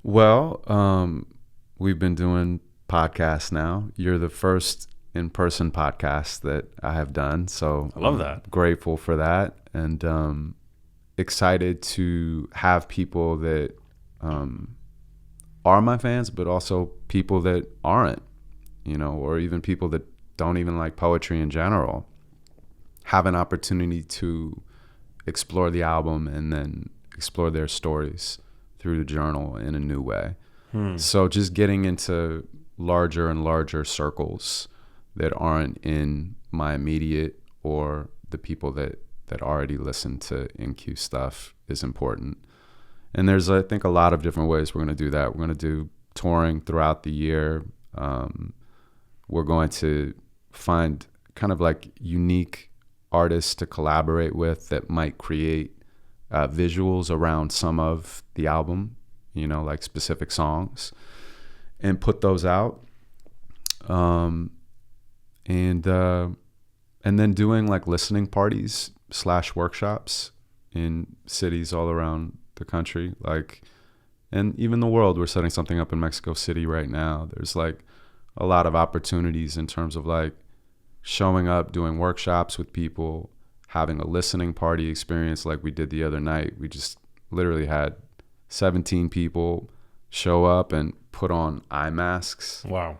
Well, we've been doing podcasts now. You're the first in-person podcast that I have done. So I love that. Grateful for that. And excited to have people that are my fans, but also people that aren't, or even people that don't even like poetry in general, have an opportunity to explore the album and then explore their stories through the journal in a new way. So just getting into larger and larger circles that aren't in my immediate or the people that already listen to NQ stuff is important. And there's, I think, a lot of different ways we're going to do that. We're going to do touring throughout the year. We're going to find kind of like unique artists to collaborate with that might create visuals around some of the album, like specific songs, and put those out. And And then doing like listening parties / workshops in cities all around the country, like, and even the world. We're setting something up in Mexico City right now. There's like a lot of opportunities in terms of like showing up, doing workshops with people, having a listening party experience like we did the other night. We just literally had 17 people show up and put on eye masks. Wow.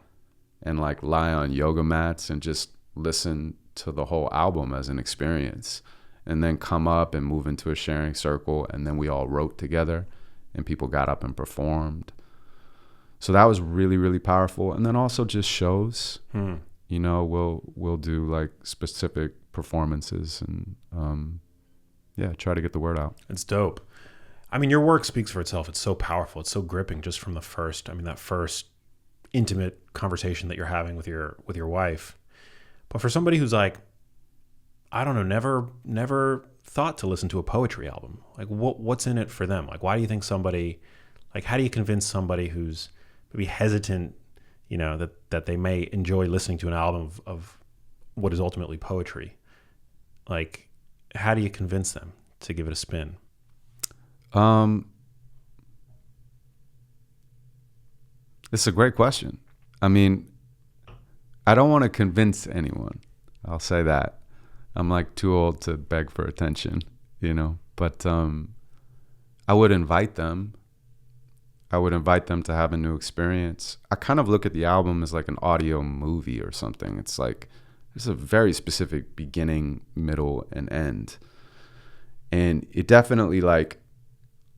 And like lie on yoga mats and just listen to the whole album as an experience, and then come up and move into a sharing circle, and then we all wrote together and people got up and performed. So that was really, really powerful. And then also just shows. You know, we'll do like specific performances and try to get the word out. It's dope. I mean, your work speaks for itself. It's so powerful. It's so gripping just from that first intimate conversation that you're having with your wife. But for somebody who's like, I don't know, never thought to listen to a poetry album, like what's in it for them? Like, why do you think somebody, like, how do you convince somebody who's maybe hesitant, you know, that they may enjoy listening to an album of what is ultimately poetry? Like, how do you convince them to give it a spin? It's a great question. I mean, I don't want to convince anyone. I'll say that. I'm like too old to beg for attention, you know, but I would invite them. I would invite them to have a new experience. I kind of look at the album as like an audio movie or something. It's like there's a very specific beginning, middle, and end. And it definitely like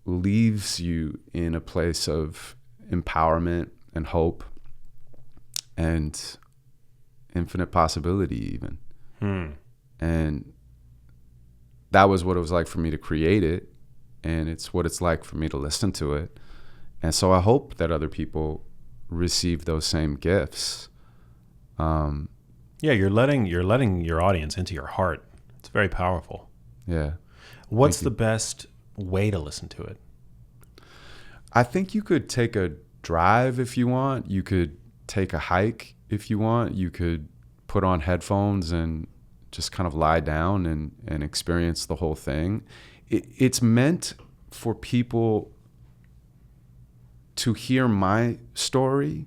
leaves you in a place of empowerment and hope and infinite possibility even. And that was what it was like for me to create it, and it's what it's like for me to listen to it. And so I hope that other people receive those same gifts. Yeah, you're letting your audience into your heart. It's very powerful. Yeah. What's the best way to listen to it? I think you could take a drive if you want. You could take a hike if you want. You could put on headphones and just kind of lie down and experience the whole thing. It's meant for people to hear my story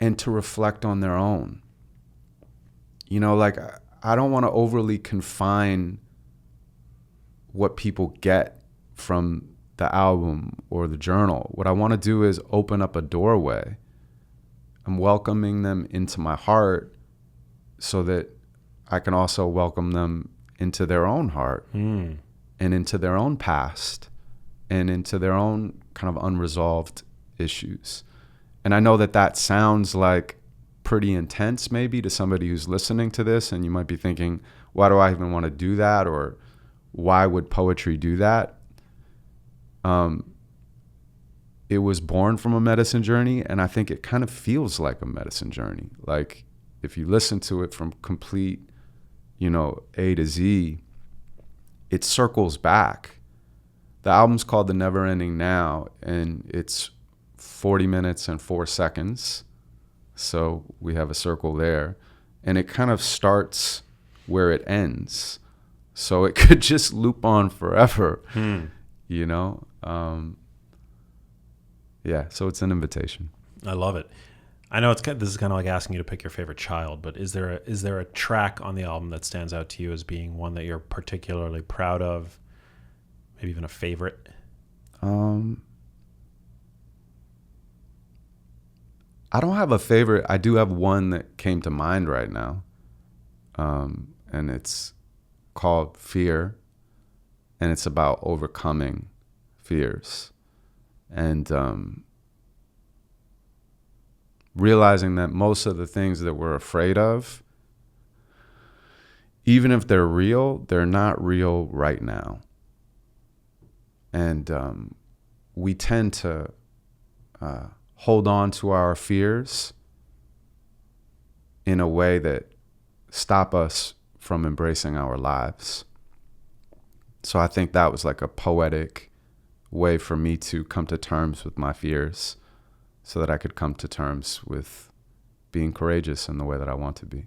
and to reflect on their own. You know, like, I don't want to overly confine what people get from the album or the journal. What I want to do is open up a doorway. I'm welcoming them into my heart so that I can also welcome them into their own heart and into their own past and into their own kind of unresolved issues. And I know that sounds like pretty intense maybe to somebody who's listening to this, and you might be thinking, why do I even want to do that? Or why would poetry do that? It was born from a medicine journey, and I think it kind of feels like a medicine journey. Like, if you listen to it from complete, you know, A to Z, it circles back. The album's called The Never Ending Now, and it's 40 minutes and 4 seconds. So we have a circle there, and it kind of starts where it ends. So it could just loop on forever, you know? Yeah, so it's an invitation. I love it. I know this is kind of like asking you to pick your favorite child, but is there a track on the album that stands out to you as being one that you're particularly proud of? Maybe even a favorite? I don't have a favorite. I do have one that came to mind right now. And it's called Fear. And it's about overcoming fears. And realizing that most of the things that we're afraid of, even if they're real, they're not real right now. And we tend to hold on to our fears in a way that stop us from embracing our lives. So I think that was like a poetic way for me to come to terms with my fears so that I could come to terms with being courageous in the way that I want to be.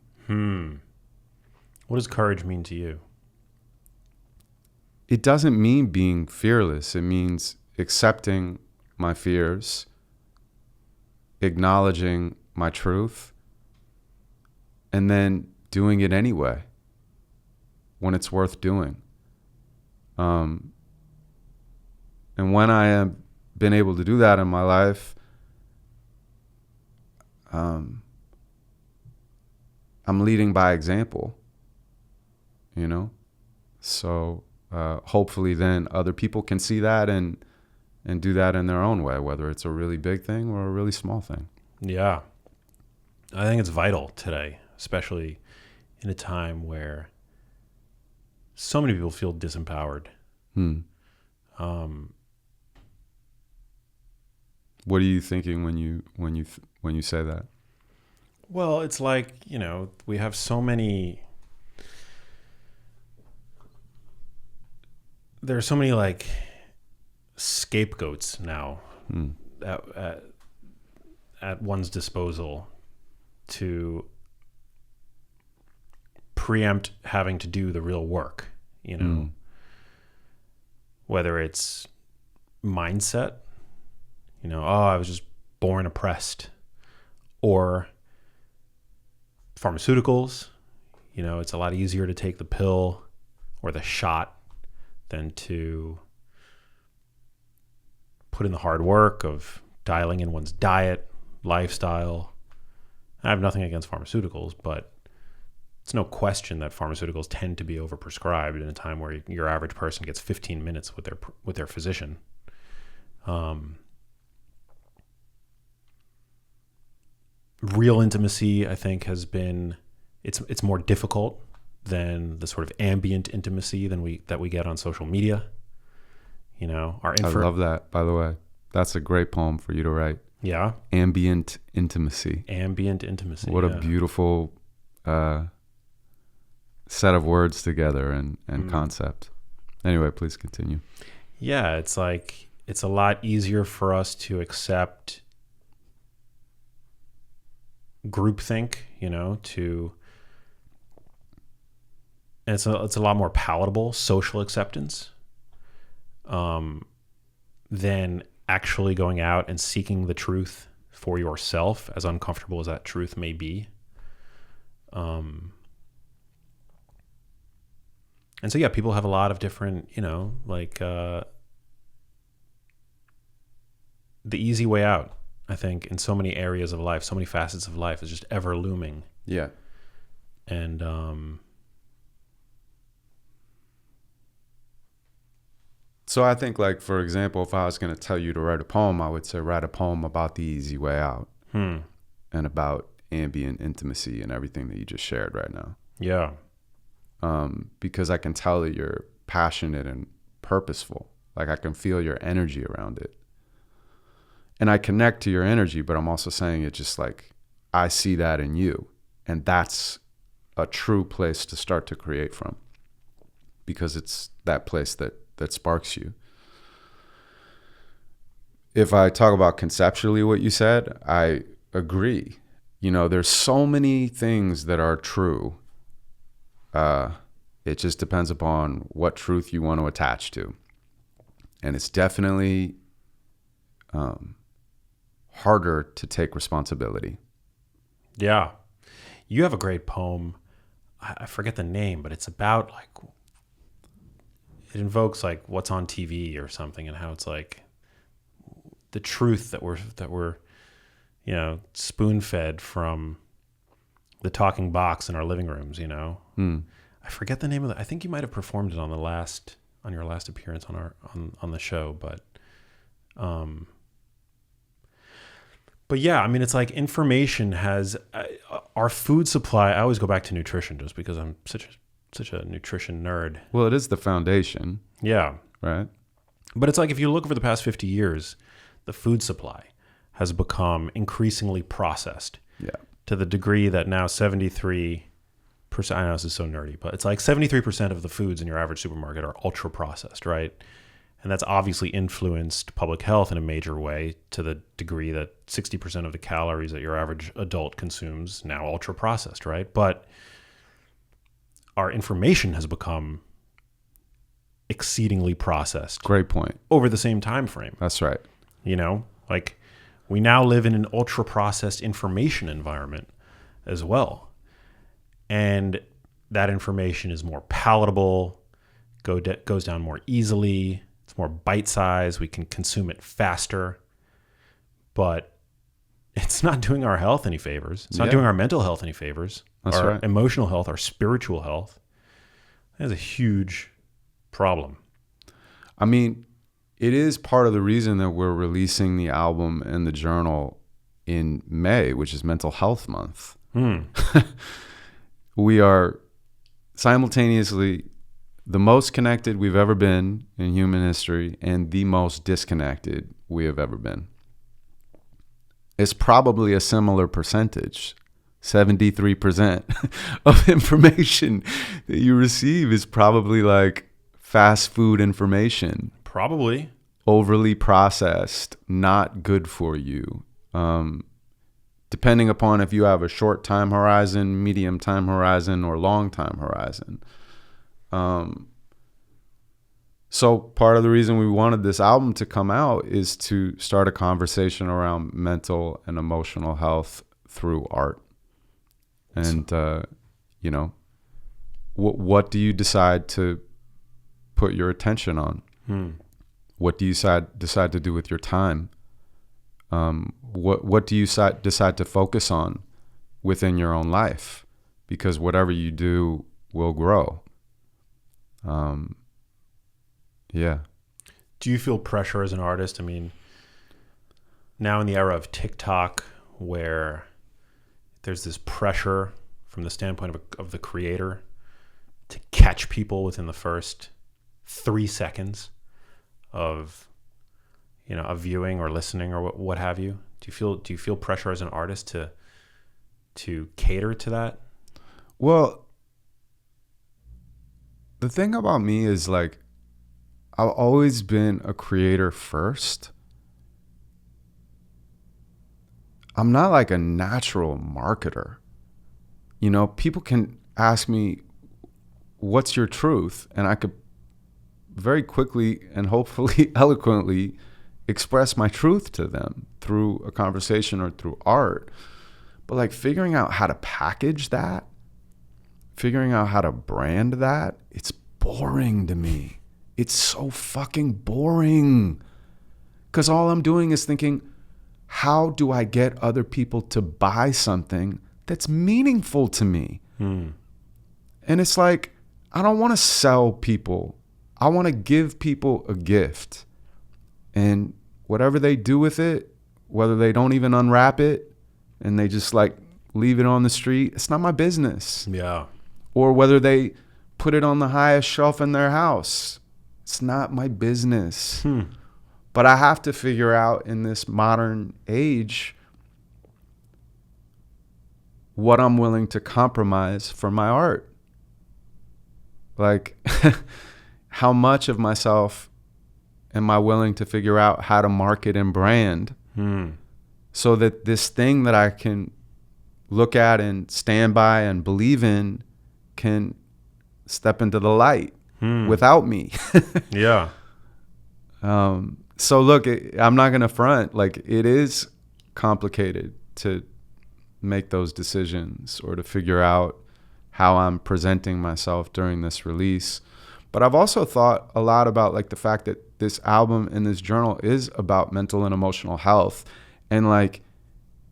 What does courage mean to you? It doesn't mean being fearless. It means accepting my fears, acknowledging my truth, and then doing it anyway when it's worth doing. And when I have been able to do that in my life, I'm leading by example, you know? So hopefully then other people can see that and do that in their own way, whether it's a really big thing or a really small thing. Yeah. I think it's vital today, especially in a time where so many people feel disempowered. What are you thinking when you say that? Well, it's like, we have so many. There are so many like scapegoats now at one's disposal to preempt having to do the real work, whether it's mindset, I was just born oppressed, or pharmaceuticals, it's a lot easier to take the pill or the shot than to put in the hard work of dialing in one's diet, lifestyle. I have nothing against pharmaceuticals, but it's no question that pharmaceuticals tend to be overprescribed in a time where your average person gets 15 minutes with their physician. Real intimacy, I think, has been it's more difficult than the sort of ambient intimacy that we get on social media. I love that, by the way. That's a great poem for you to write. Yeah. Ambient intimacy. Ambient intimacy. What a beautiful set of words together and concept. Anyway, please continue. Yeah, it's like it's a lot easier for us to accept groupthink, and it's a lot more palatable social acceptance than actually going out and seeking the truth for yourself, as uncomfortable as that truth may be. And so, yeah, people have a lot of different, the easy way out, I think, in so many areas of life, so many facets of life is just ever looming. Yeah. And, so I think, like, for example, if I was going to tell you to write a poem, I would say write a poem about the easy way out and about ambient intimacy and everything that you just shared right now. Yeah. Because I can tell that you're passionate and purposeful. Like, I can feel your energy around it. And I connect to your energy, but I'm also saying it just like, I see that in you. And that's a true place to start to create from, because it's that place that sparks you. If I talk about conceptually what you said, I agree. There's so many things that are true. It just depends upon what truth you want to attach to. And it's definitely harder to take responsibility. Yeah. You have a great poem. I forget the name, but it's about like, it invokes like what's on TV or something, and how it's like the truth that we're spoon fed from the talking box in our living rooms, I forget the name of it. I think you might have performed it on your last appearance on the show, but yeah, I mean, it's like information has our food supply. I always go back to nutrition just because I'm such a nutrition nerd. Well, it is the foundation. Yeah. Right. But it's like, if you look over the past 50 years, the food supply has become increasingly processed. Yeah. To the degree that now 73%, I know this is so nerdy, but it's like 73% of the foods in your average supermarket are ultra processed, right? And that's obviously influenced public health in a major way, to the degree that 60% of the calories that your average adult consumes now ultra processed, right? But our information has become exceedingly processed. Great point. Over the same time frame. That's right. You know, like we now live in an ultra processed information environment as well. And that information is more palatable, goes down more easily. It's more bite-sized. We can consume it faster. But it's not doing our health any favors. It's not doing our mental health any favors. That's our right. emotional health, our spiritual health. That is a huge problem. I mean, it is part of the reason that we're releasing the album and the journal in May, which is Mental Health Month. We are simultaneously the most connected we've ever been in human history and the most disconnected we have ever been. It's probably a similar percentage. 73% of information that you receive is probably like fast food information. Probably. Overly processed, not good for you. Depending upon if you have a short time horizon, medium time horizon, or long time horizon. So part of the reason we wanted this album to come out is to start a conversation around mental and emotional health through art. And, you know, what do you decide to put your attention on? What do you decide to do with your time? What do you decide to focus on within your own life? Because whatever you do will grow. Yeah. Do you feel pressure as an artist? I mean, now in the era of TikTok, where there's this pressure from the standpoint of the creator to catch people within the first 3 seconds of, you know, a viewing or listening or what have you. Do you feel pressure as an artist to cater to that? Well, the thing about me is like, I've always been a creator first. I'm not like a natural marketer. You know, people can ask me, what's your truth? And I could very quickly and hopefully eloquently express my truth to them through a conversation or through art. But like figuring out how to package that, figuring out how to brand that, it's boring to me. It's so fucking boring. Because all I'm doing is thinking, how do I get other people to buy something that's meaningful to me? And it's like, I don't want to sell people. I want to give people a gift. And whatever they do with it, whether they don't even unwrap it and they just like leave it on the street, it's not my business. Yeah. Or whether they put it on the highest shelf in their house, it's not my business. But I have to figure out in this modern age what I'm willing to compromise for my art. Like, how much of myself am I willing to figure out how to market and brand so that this thing that I can look at and stand by and believe in can step into the light without me. Yeah. So look, I'm not going to front. Like, it is complicated to make those decisions or to figure out how I'm presenting myself during this release. But I've also thought a lot about like the fact that this album and this journal is about mental and emotional health. And like,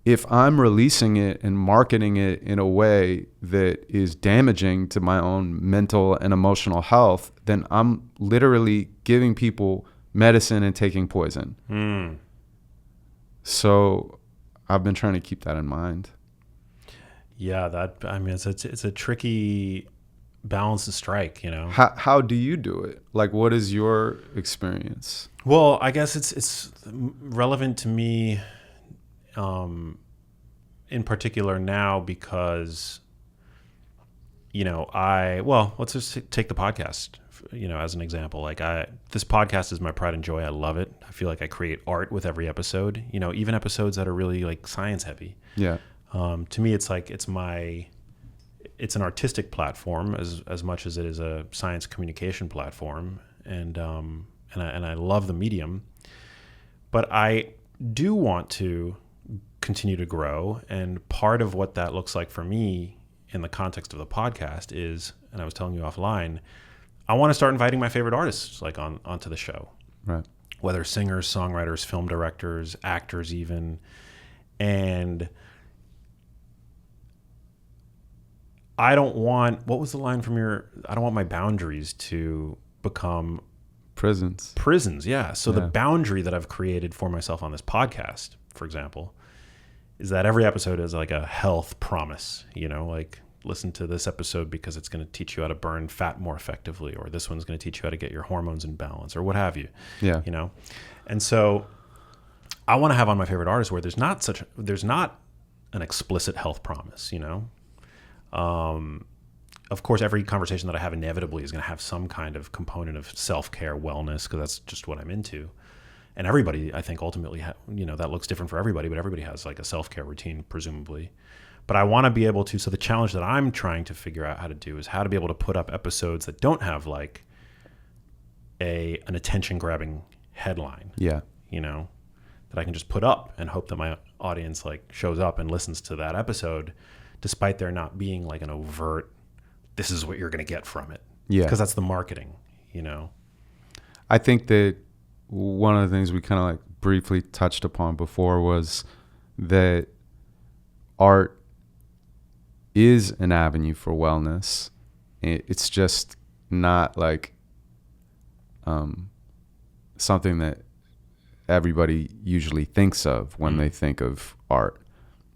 if I'm releasing it and marketing it in a way that is damaging to my own mental and emotional health, then I'm literally giving people medicine and taking poison. So I've been trying to keep that in mind. Yeah, I mean, it's a tricky balance to strike, you know. How do you do it? Like, what is your experience? Well, I guess it's relevant to me in particular now because, you know, let's just take the podcast, you know, as an example. Like, this podcast is my pride and joy. I love it. I feel like I create art with every episode, you know, even episodes that are really like science heavy. Yeah. To me, it's like, it's it's an artistic platform as much as it is a science communication platform, and I love the medium, but I do want to continue to grow, and part of what that looks like for me in the context of the podcast is, and I was telling you offline, I want to start inviting my favorite artists like onto the show, Right. whether singers, songwriters, film directors, actors even, and I don't want, what was the line from I don't want my boundaries to become prisons. Yeah. So the boundary that I've created for myself on this podcast, for example, is that every episode is like a health promise, like listen to this episode because it's going to teach you how to burn fat more effectively, or this one's going to teach you how to get your hormones in balance, or what have you. Yeah. And so I want to have on my favorite artists where there's not an explicit health promise, Of course, every conversation that I have inevitably is going to have some kind of component of self-care, wellness, because that's just what I'm into. And everybody, I think, ultimately, that looks different for everybody, but everybody has like a self-care routine, presumably. But I want to be able to, so the challenge that I'm trying to figure out how to do is how to be able to put up episodes that don't have like an attention-grabbing headline. Yeah. That I can just put up and hope that my audience like shows up and listens to that episode, despite there not being like an overt, this is what you're going to get from it. Yeah. Because that's the marketing, I think that one of the things we kind of like briefly touched upon before was that art is an avenue for wellness. It's just not like something that everybody usually thinks of when they think of art.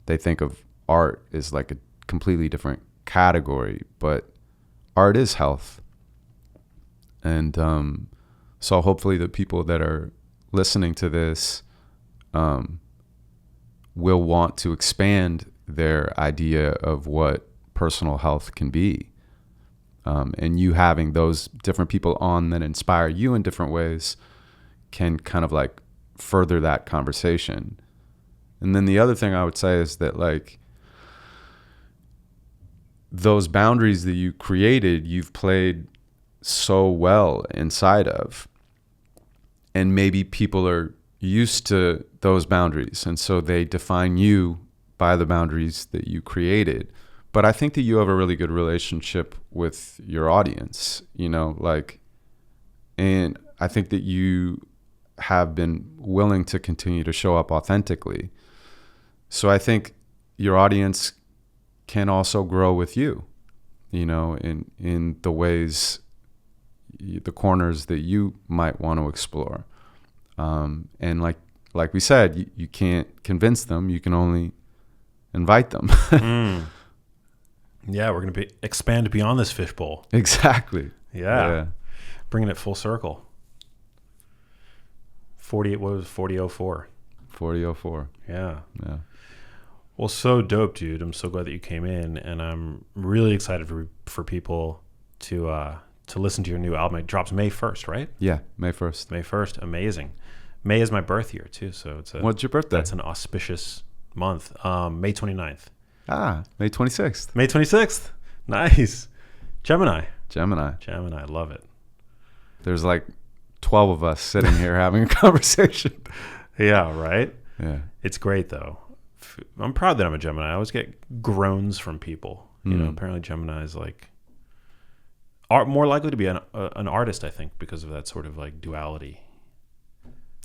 They think of art as like a completely different category, but art is health. And so hopefully the people that are listening to this will want to expand their idea of what personal health can be. And you having those different people on that inspire you in different ways can kind of like further that conversation. And then the other thing I would say is that like those boundaries that you created, you've played so well inside of, and maybe people are used to those boundaries, and so they define you by the boundaries that you created. But I think that you have a really good relationship with your audience, and I think that you have been willing to continue to show up authentically. So I think your audience can also grow with you, in the ways, the corners that you might want to explore. And like we said, you can't convince them. You can only invite them. Yeah, we're going to expand beyond this fishbowl. Exactly. Yeah. Bringing it full circle. 4004. 4004. Yeah. Yeah. Well, so dope, dude. I'm so glad that you came in, and I'm really excited for people to listen to your new album. It drops May 1st, right? Yeah, May 1st. May 1st. Amazing. May is my birth year, too, so What's your birthday? That's an auspicious month. May 29th. May 26th. May 26th. Nice. Gemini. Gemini. Love it. There's like 12 of us sitting here having a conversation. Yeah, right? Yeah. It's great, though. I'm proud that I'm a Gemini. I always get groans from people. Apparently Gemini is like more likely to be an artist, I think, because of that sort of like duality.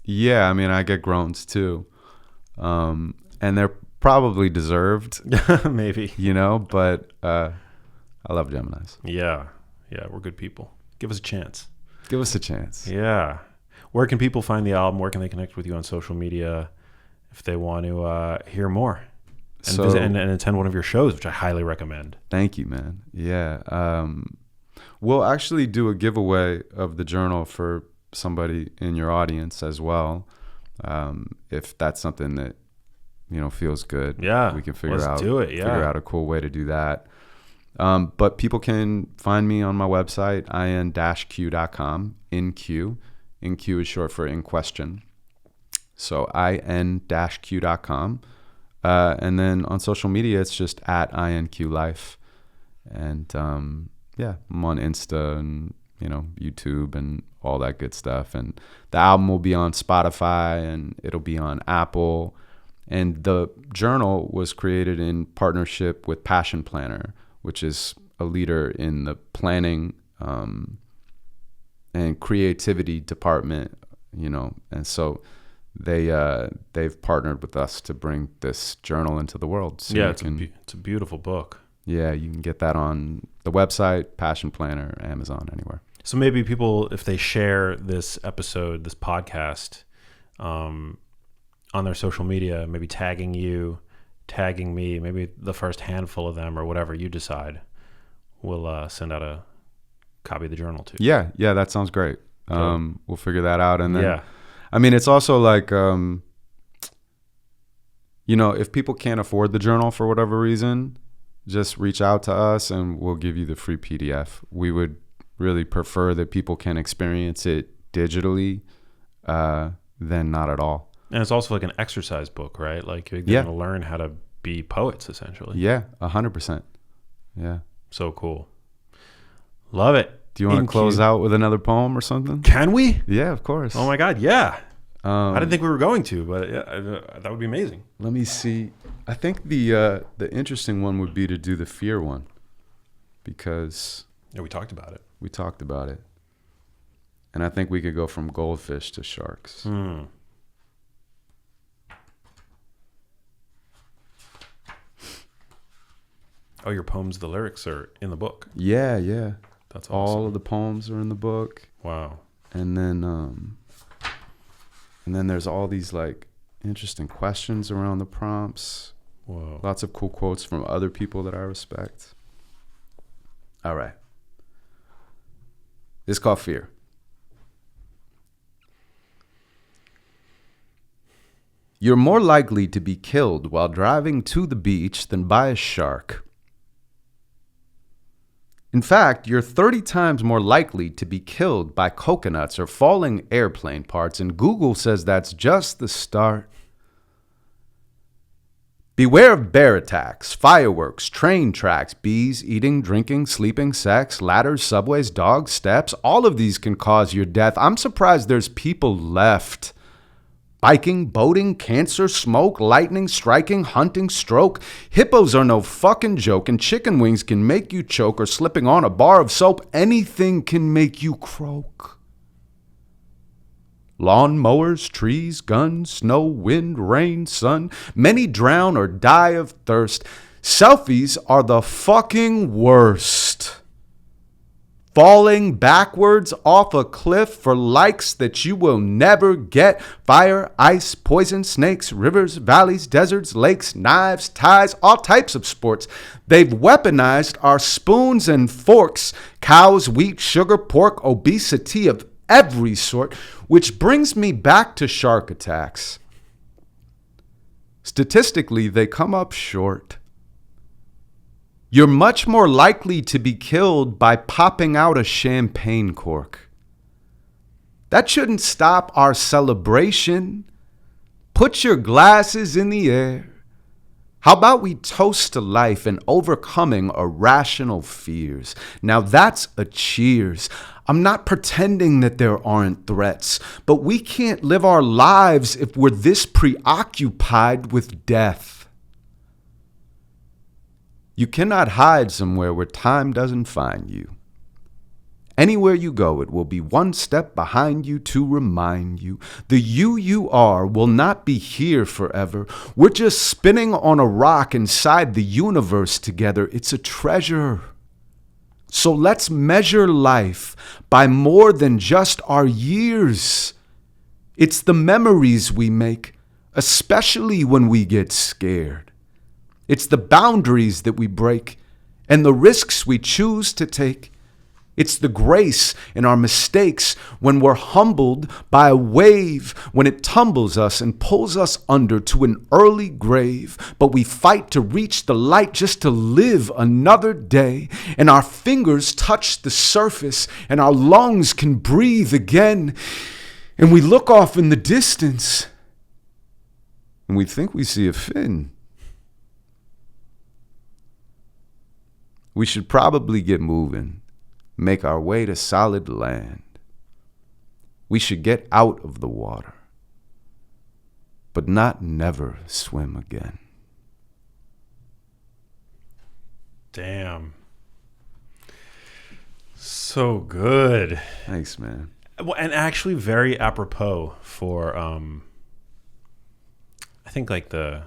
Yeah, I mean, I get groans too. And they're probably deserved. Maybe. But I love Geminis. Yeah. Yeah, we're good people. Give us a chance. Give us a chance. Yeah. Where can people find the album? Where can they connect with you on social media if they want to hear more and visit and attend one of your shows, which I highly recommend? Thank you, man. Yeah. We'll actually do a giveaway of the journal for somebody in your audience as well. If that's something that, feels good. Yeah. We can figure out a cool way to do that. But people can find me on my website, in-q.com, InQ. InQ is short for in question. So in-q.com. And then on social media, it's just @INQLife. And yeah, I'm on Insta and, YouTube and all that good stuff. And the album will be on Spotify and it'll be on Apple. And the journal was created in partnership with Passion Planner, which is a leader in the planning and creativity department, and so they've partnered with us to bring this journal into the world. So yeah, it's a beautiful book. Yeah, you can get that on the website, Passion Planner, Amazon, anywhere. So maybe people, if they share this episode, this podcast, on their social media, maybe tagging you, tagging me, maybe the first handful of them or whatever you decide, we'll send out a copy of the journal to. Yeah, that sounds great. We'll figure that out. And then, yeah. I mean, it's also like, if people can't afford the journal for whatever reason, just reach out to us and we'll give you the free PDF. We would really prefer that people can experience it digitally than not at all. And it's also like an exercise book, right? Like you're going to learn how to be poets, essentially. Yeah, 100%. Yeah. So cool. Love it. Do you want to close out with another poem or something? Can we? Yeah, of course. Oh my God, yeah. I didn't think we were going to, but yeah, that would be amazing. Let me see. I think the interesting one would be to do the fear one, because we talked about it. We talked about it, and I think we could go from goldfish to sharks. Oh, your poems, the lyrics are in the book. Yeah. That's awesome. All of the poems are in the book. Wow. And then there's all these like interesting questions around the prompts. Whoa. Lots of cool quotes from other people that I respect. All right. This is called Fear. You're more likely to be killed while driving to the beach than by a shark. In fact, you're 30 times more likely to be killed by coconuts or falling airplane parts, and Google says that's just the start. Beware of bear attacks, fireworks, train tracks, bees, eating, drinking, sleeping, sex, ladders, subways, dogs, steps. All of these can cause your death. I'm surprised there's people left. Biking, boating, cancer, smoke, lightning, striking, hunting, stroke. Hippos are no fucking joke, and chicken wings can make you choke, or slipping on a bar of soap. Anything can make you croak. Lawn mowers, trees, guns, snow, wind, rain, sun. Many drown or die of thirst. Selfies are the fucking worst. Falling backwards off a cliff for likes that you will never get. Fire, ice, poison, snakes, rivers, valleys, deserts, lakes, knives, ties, all types of sports. They've weaponized our spoons and forks. Cows, wheat, sugar, pork, obesity of every sort. Which brings me back to shark attacks. Statistically, they come up short. You're much more likely to be killed by popping out a champagne cork. That shouldn't stop our celebration. Put your glasses in the air. How about we toast to life and overcoming irrational fears? Now that's a cheers. I'm not pretending that there aren't threats, but we can't live our lives if we're this preoccupied with death. You cannot hide somewhere where time doesn't find you. Anywhere you go, it will be one step behind you to remind you. The you are will not be here forever. We're just spinning on a rock inside the universe together. It's a treasure. So let's measure life by more than just our years. It's the memories we make, especially when we get scared. It's the boundaries that we break and the risks we choose to take. It's the grace in our mistakes when we're humbled by a wave, when it tumbles us and pulls us under to an early grave. But we fight to reach the light just to live another day. And our fingers touch the surface and our lungs can breathe again. And we look off in the distance and we think we see a fin. We should probably get moving, make our way to solid land. We should get out of the water, but not never swim again. Damn. So good. Thanks, man. Well, and actually very apropos for I think like the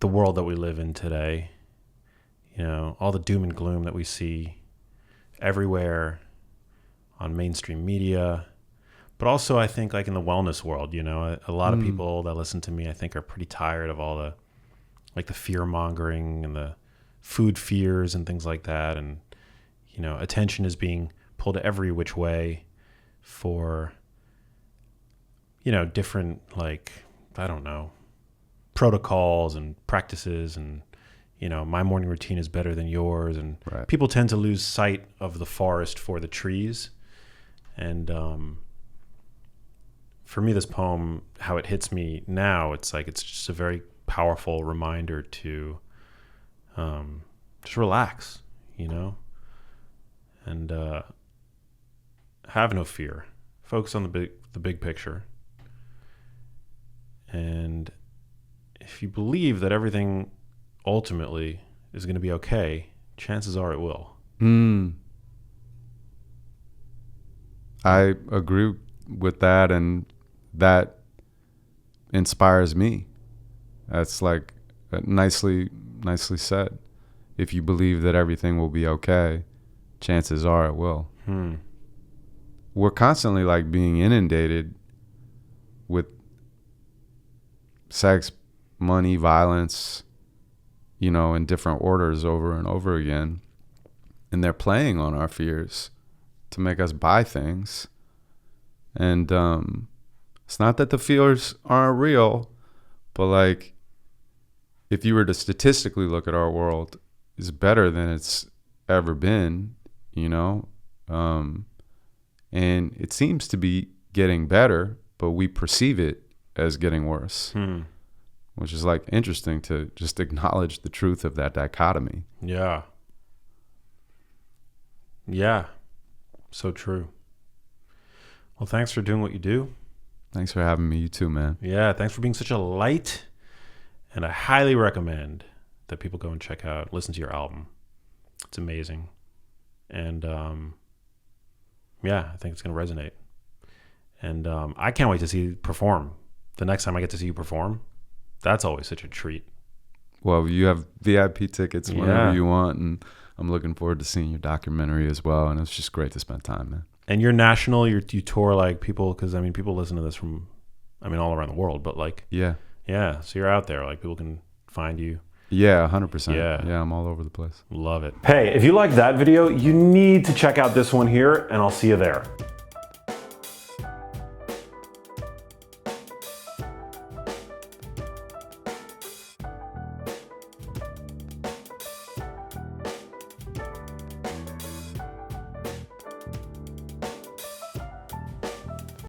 world that we live in today. You know, all the doom and gloom that we see everywhere on mainstream media, but also I think like in the wellness world, you know, a lot of people that listen to me, I think, are pretty tired of all the like the fear mongering and the food fears and things like that. And, you know, attention is being pulled every which way for, you know, different, like, I don't know, protocols and practices. And, you know, my morning routine is better than yours. And Right. people tend to lose sight of the forest for the trees. And for me, this poem, how it hits me now, it's like it's just a very powerful reminder to just relax, you know, and have no fear. Focus on the big picture. And if you believe that everything ultimately is going to be okay, chances are it will. I agree with that, and that inspires me. That's like nicely said. If you believe that everything will be okay, chances are it will. We're constantly like being inundated with sex, money, violence, you know, in different orders over and over again. And they're playing on our fears to make us buy things. And it's not that the fears aren't real, but like if you were to statistically look at our world, it's better than it's ever been, you know? And it seems to be getting better, but we perceive it as getting worse, which is like interesting to just acknowledge the truth of that dichotomy. Yeah. Yeah. So true. Well, thanks for doing what you do. Thanks for having me. You too, man. Yeah. Thanks for being such a light. And I highly recommend that people go and listen to your album. It's amazing. And yeah, I think it's going to resonate. And I can't wait to see you perform. The next time I get to see you perform, that's always such a treat. Well, you have VIP tickets whenever you want, and I'm looking forward to seeing your documentary as well. And it's just great to spend time, man. And you're national. You tour like people, because I mean, people listen to this from, I mean, all around the world. But like, yeah. So you're out there. Like people can find you. Yeah, 100%. Yeah, I'm all over the place. Love it. Hey, if you like that video, you need to check out this one here, and I'll see you there.